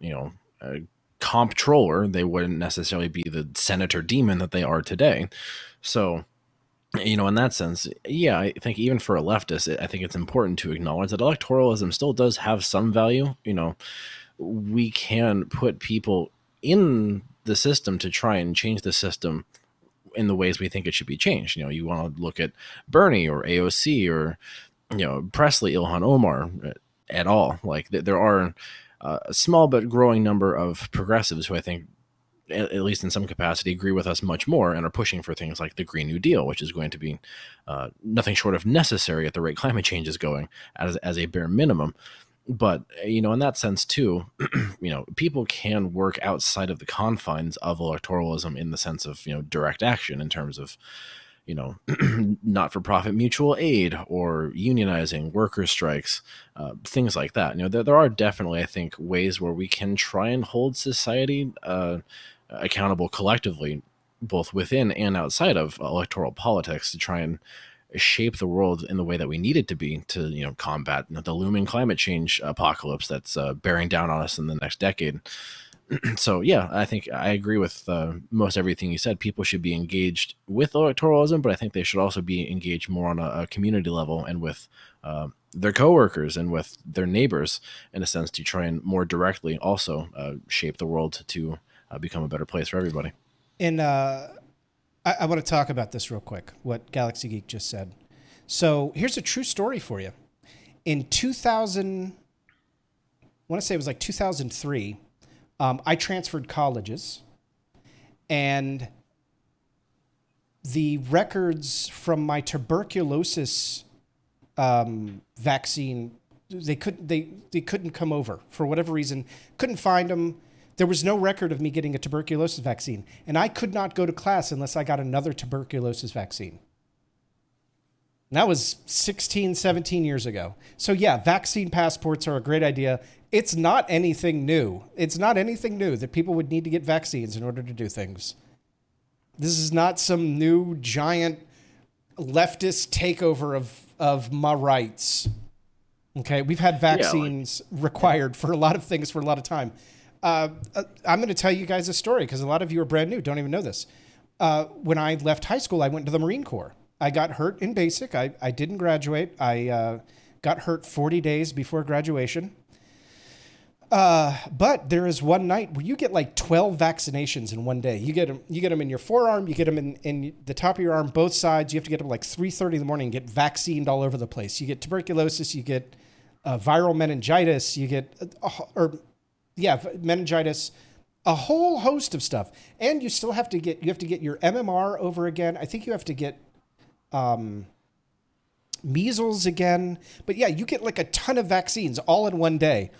a comptroller, they wouldn't necessarily be the senator demon that they are today. So, in that sense, yeah, I think even for a leftist, I think it's important to acknowledge that electoralism still does have some value. We can put people in the system to try and change the system in the ways we think it should be changed. You want to look at Bernie or AOC or, Presley, Ilhan Omar at all. Like, there are a small but growing number of progressives who I think, at least in some capacity, agree with us much more and are pushing for things like the Green New Deal, which is going to be nothing short of necessary at the rate climate change is going, as a bare minimum. But, in that sense, too, people can work outside of the confines of electoralism in the sense of, direct action in terms of, not-for-profit mutual aid or unionizing, worker strikes, things like that. There are definitely, I think, ways where we can try and hold society accountable collectively, both within and outside of electoral politics, to try and shape the world in the way that we need it to be to, combat the looming climate change apocalypse that's bearing down on us in the next decade. So, yeah, I think I agree with most everything you said. People should be engaged with electoralism, but I think they should also be engaged more on a community level and with their coworkers and with their neighbors, in a sense, to try and more directly also shape the world to become a better place for everybody. And I want to talk about this real quick, what Galaxy Geek just said. So here's a true story for you. In 2000, I want to say it was like 2003, I transferred colleges, And the records from my tuberculosis vaccine, they couldn't come over for whatever reason. Couldn't find them. There was no record of me getting a tuberculosis vaccine, and I could not go to class unless I got another tuberculosis vaccine. And that was 16, 17 years ago. So yeah, vaccine passports are a great idea. It's not anything new. It's not anything new that people would need to get vaccines in order to do things. This is not some new giant leftist takeover of my rights. Okay, we've had vaccines required for a lot of things for a lot of time. I'm going to tell you guys a story because a lot of you are brand new, don't even know this. When I left high school, I went to the Marine Corps. I got hurt in basic. I didn't graduate. I got hurt 40 days before graduation. But there is one night where you get like 12 vaccinations in one day. You get them in your forearm. You get them in the top of your arm, both sides. You have to get them like 3:30 in the morning and get vaccinated all over the place. You get tuberculosis. You get viral meningitis. You get, meningitis, a whole host of stuff. And you still have to get your MMR over again. I think you have to get measles again. But yeah, you get like a ton of vaccines all in one day.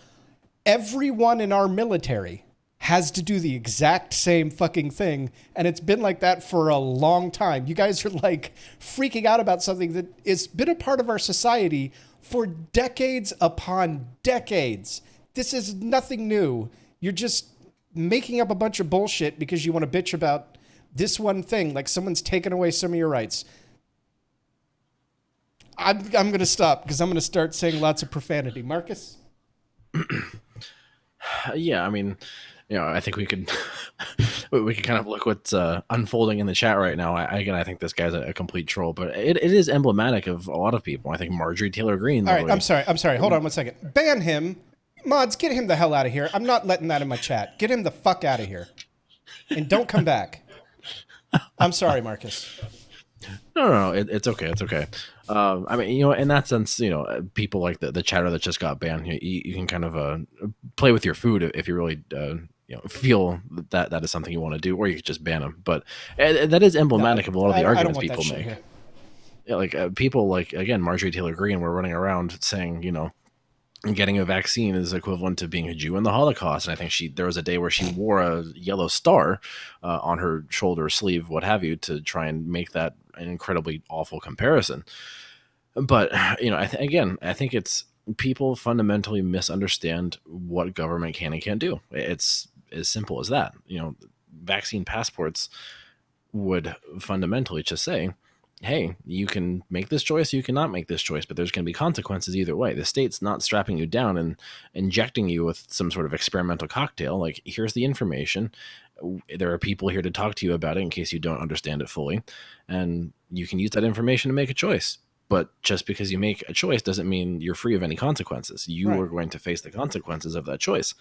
Everyone in our military has to do the exact same fucking thing. And it's been like that for a long time. You guys are like freaking out about something that has been a part of our society for decades upon decades. This is nothing new. You're just making up a bunch of bullshit because you want to bitch about this one thing, like someone's taken away some of your rights. I'm going to stop because I'm going to start saying lots of profanity. Marcus? Yeah, I mean, I think we could kind of look what's unfolding in the chat right now. I think this guy's a complete troll, but it is emblematic of a lot of people. I think Marjorie Taylor Greene. All right, I'm sorry. Hold on one second. Ban him. Mods, get him the hell out of here. I'm not letting that in my chat. Get him the fuck out of here. And don't come back. I'm sorry, Marcus. No, it's okay. It's okay. I mean, in that sense, people like the chatter that just got banned, you can kind of play with your food if you really feel that is something you want to do, or you could just ban them. But that is emblematic of a lot of the arguments people make. Yeah, like people like, again, Marjorie Taylor Greene were running around saying, getting a vaccine is equivalent to being a Jew in the Holocaust. And I think there was a day where she wore a yellow star on her shoulder, sleeve, what have you, to try and make that an incredibly awful comparison. But, I think it's people fundamentally misunderstand what government can and can't do. It's as simple as that. Vaccine passports would fundamentally just say, hey, you can make this choice, you cannot make this choice, but there's going to be consequences either way. The state's not strapping you down and injecting you with some sort of experimental cocktail. Like, here's the information. There are people here to talk to you about it in case you don't understand it fully. And you can use that information to make a choice. But just because you make a choice doesn't mean you're free of any consequences. You are going to face the consequences of that choice.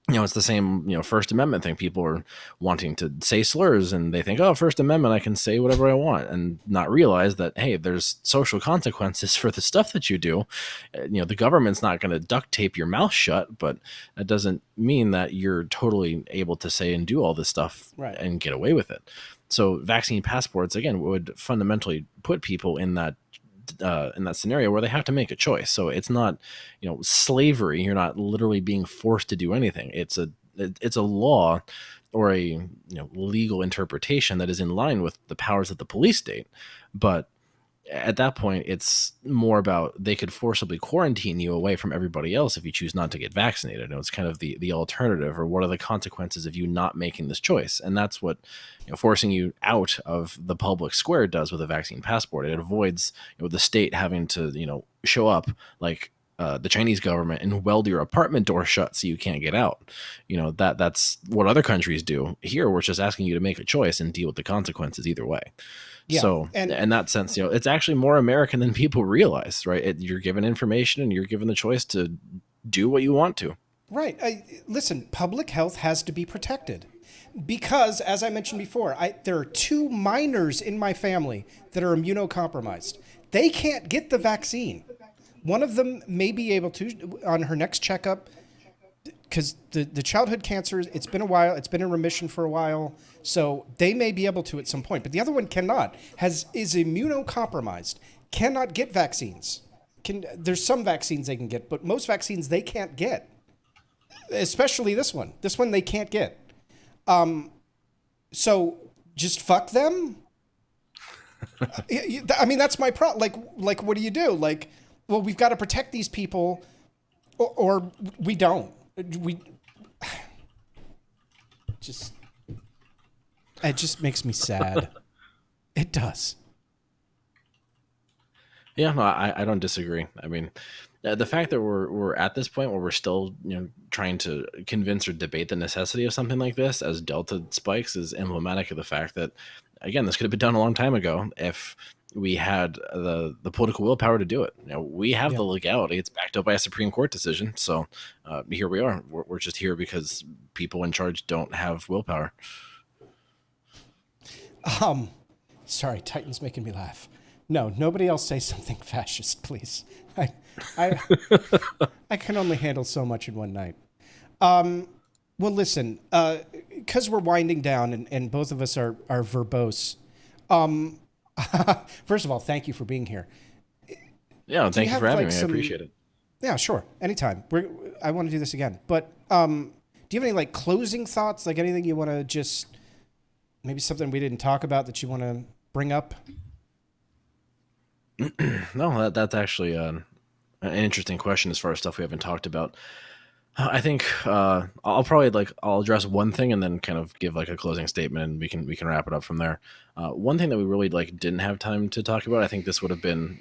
It's the same, First Amendment thing. People are wanting to say slurs and they think, oh, First Amendment, I can say whatever I want, and not realize that, hey, there's social consequences for the stuff that you do. The government's not going to duct tape your mouth shut, but that doesn't mean that you're totally able to say and do all this stuff and get away with it. So vaccine passports, again, would fundamentally put people in that scenario where they have to make a choice. So it's not, slavery. You're not literally being forced to do anything. It's a law or a legal interpretation that is in line with the powers of the police state. But at that point, it's more about they could forcibly quarantine you away from everybody else if you choose not to get vaccinated. It's kind of the alternative, or what are the consequences of you not making this choice? And that's what forcing you out of the public square does with a vaccine passport. It avoids the state having to show up like the Chinese government and weld your apartment door shut so you can't get out. That's what other countries do. Here, we're just asking you to make a choice and deal with the consequences either way. Yeah, so in that sense, it's actually more American than people realize, right? You're given information and you're given the choice to do what you want to. Right. Listen, public health has to be protected because, as I mentioned before, there are 2 minors in my family that are immunocompromised. They can't get the vaccine. One of them may be able to on her next checkup. because the childhood cancer, it's been a while, it's been in remission for a while, so they may be able to at some point, but the other one cannot, is immunocompromised, cannot get vaccines. There's some vaccines they can get, but most vaccines they can't get, especially this one. This one they can't get. So just fuck them. I mean, that's my problem. Like, what do you do? Like, well, we've got to protect these people, or we don't. It just makes me sad. It does. Yeah, no, I don't disagree. I mean, the fact that we're at this point where we're still trying to convince or debate the necessity of something like this as Delta spikes is emblematic of the fact that, again, this could have been done a long time ago if we had the political willpower to do it. We have the legality; it's backed up by a Supreme Court decision. So here we are. We're just here because people in charge don't have willpower. Sorry, Titan's making me laugh. No, nobody else say something fascist, please. I can only handle so much in one night. Well, listen, because we're winding down and both of us are verbose. First of all, thank you for being here. Yeah, thank you for having me. I appreciate it. Yeah, sure. Anytime. I want to do this again. But do you have any like closing thoughts? Like anything you want to just, maybe something we didn't talk about that you want to bring up? No, that's actually an interesting question as far as stuff we haven't talked about. I think I'll probably I'll address one thing and then kind of give like a closing statement, and we can wrap it up from there. One thing that we really didn't have time to talk about, I think this would have been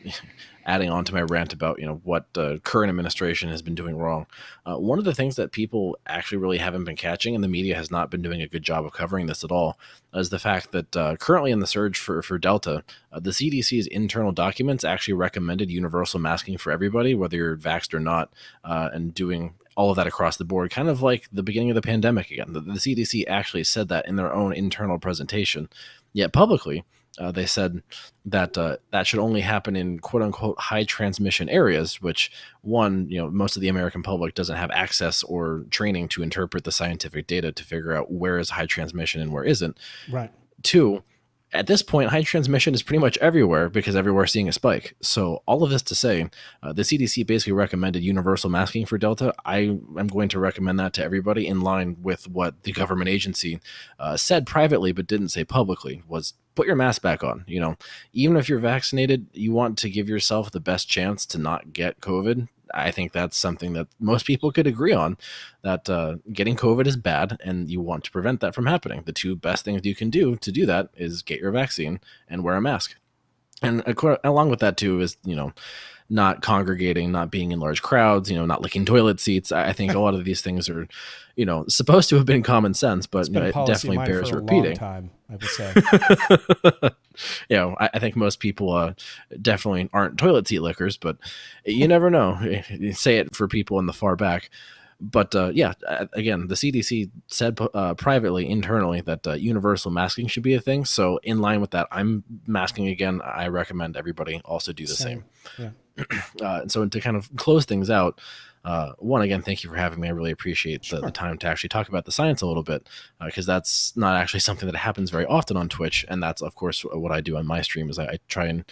adding on to my rant about what the current administration has been doing wrong. One of the things that people actually really haven't been catching, and the media has not been doing a good job of covering this at all, is the fact that currently in the surge for Delta, the CDC's internal documents actually recommended universal masking for everybody, whether you're vaxxed or not, and doing all of that across the board, kind of like the beginning of the pandemic again. The CDC actually said that in their own internal presentation. Yet publicly, they said that that should only happen in quote unquote high transmission areas, which most of the American public doesn't have access or training to interpret the scientific data to figure out where is high transmission and where isn't. Right. Two, at this point, high transmission is pretty much everywhere because everywhere's seeing a spike. So all of this to say, the CDC basically recommended universal masking for Delta. I am going to recommend that to everybody in line with what the government agency said privately but didn't say publicly, was put your mask back on. Even if you're vaccinated, you want to give yourself the best chance to not get COVID. I think that's something that most people could agree on, that getting COVID is bad and you want to prevent that from happening. The two best things you can do to do that is get your vaccine and wear a mask. And along with that too is, not congregating, not being in large crowds, not licking toilet seats. I think a lot of these things are, supposed to have been common sense, but it definitely bears repeating. Long time, I would say. I think most people definitely aren't toilet seat lickers, but you never know. You say it for people in the far back. But again, the CDC said privately, internally, that universal masking should be a thing. So in line with that, I'm masking again. I recommend everybody also do the same. Yeah. And so to kind of close things out, one, again, thank you for having me. I really appreciate the time to actually talk about the science a little bit, because that's not actually something that happens very often on Twitch. And that's, of course, what I do on my stream is I try and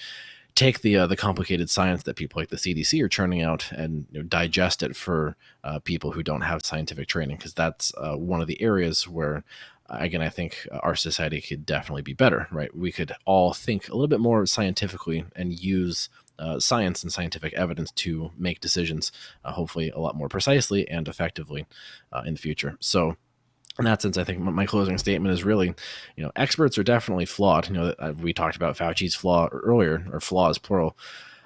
take the complicated science that people like the CDC are churning out and digest it for people who don't have scientific training, because that's one of the areas where, again, I think our society could definitely be better, right? We could all think a little bit more scientifically and use science and scientific evidence to make decisions, hopefully a lot more precisely and effectively in the future. So in that sense, I think my closing statement is really, experts are definitely flawed. We talked about Fauci's flaw earlier, or flaws plural.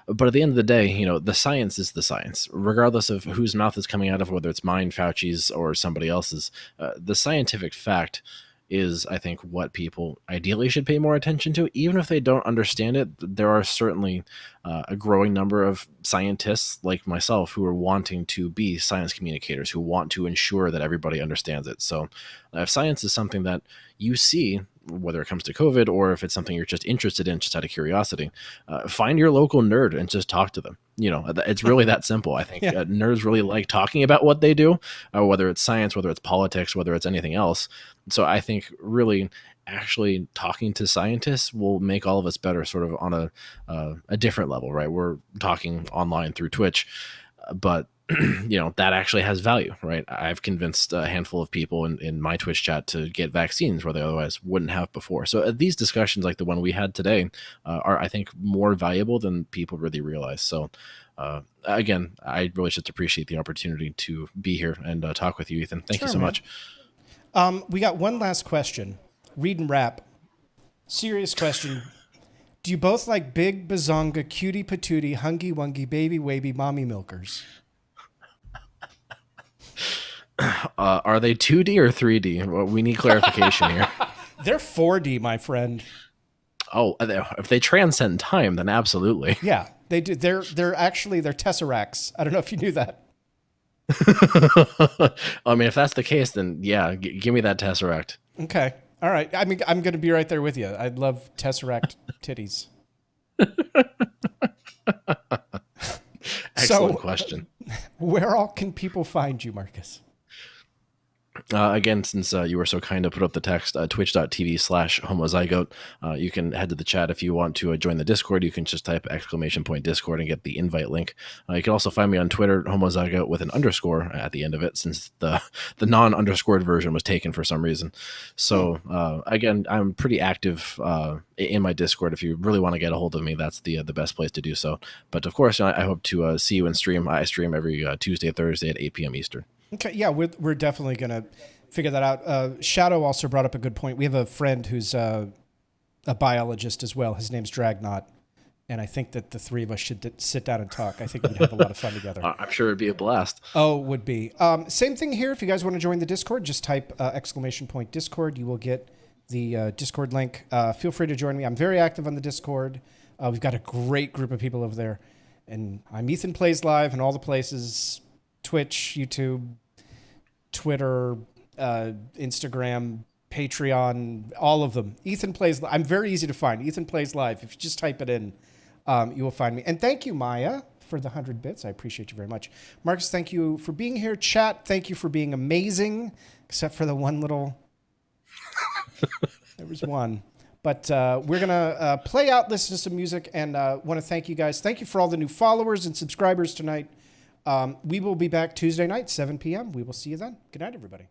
But at the end of the day, the science is the science, regardless of whose mouth is coming out of, whether it's mine, Fauci's, or somebody else's. The scientific fact is, I think, what people ideally should pay more attention to. Even if they don't understand it, there are certainly a growing number of scientists like myself who are wanting to be science communicators, who want to ensure that everybody understands it. So if science is something that you see whether it comes to COVID or if it's something you're just interested in, just out of curiosity, find your local nerd and just talk to them. It's really that simple. I think nerds really like talking about what they do, whether it's science, whether it's politics, whether it's anything else. So I think really actually talking to scientists will make all of us better, sort of on a different level, right? We're talking online through Twitch, but that actually has value, right? I've convinced a handful of people in my Twitch chat to get vaccines where they otherwise wouldn't have before. So these discussions like the one we had today are, I think, more valuable than people really realize. So again, I really just appreciate the opportunity to be here and talk with you, Ethan. Thank you so much. We got one last question. Read and rap. Serious question. Do you both like big bazonga, cutie patootie, hungy wungy, baby wavy, mommy milkers? Are they 2D or 3D? Well, we need clarification here. They're 4D, my friend. Oh, if they transcend time, then absolutely. Yeah, they do. They're tesseracts. I don't know if you knew that. I mean, if that's the case, then yeah, give me that tesseract. Okay. All right. I mean, I'm going to be right there with you. I love tesseract titties. Excellent question. Where all can people find you, Marcus? Again, since you were so kind to put up the text, twitch.tv/homozygoat. You can head to the chat if you want to join the Discord. You can just type !Discord and get the invite link. You can also find me on Twitter, homozygoat with an underscore at the end of it, since the non-underscored version was taken for some reason. So again, I'm pretty active in my Discord. If you really want to get a hold of me, that's the best place to do so. But of course, I hope to see you in stream. I stream every Tuesday, Thursday at 8 p.m. Eastern. Okay, yeah, we're definitely going to figure that out. Shadow also brought up a good point. We have a friend who's a biologist as well. His name's Dragnot, and I think that the three of us should sit down and talk. I think we'd have a lot of fun together. I'm sure it'd be a blast. Oh, it would be. Same thing here. If you guys want to join the Discord, just type !Discord. You will get the Discord link. Feel free to join me. I'm very active on the Discord. We've got a great group of people over there, and I'm Ethan Plays Live in all the places: Twitch, YouTube, Twitter, Instagram, Patreon, all of them. Ethan Plays Live. I'm very easy to find. Ethan Plays Live. If you just type it in, you will find me. And thank you, Maya, for the 100 bits. I appreciate you very much. Marcus, thank you for being here. Chat, thank you for being amazing, except for the one little... There was one. But we're going to play out, listen to some music, and want to thank you guys. Thank you for all the new followers and subscribers tonight. We will be back Tuesday night, 7 p.m. We will see you then. Good night, everybody.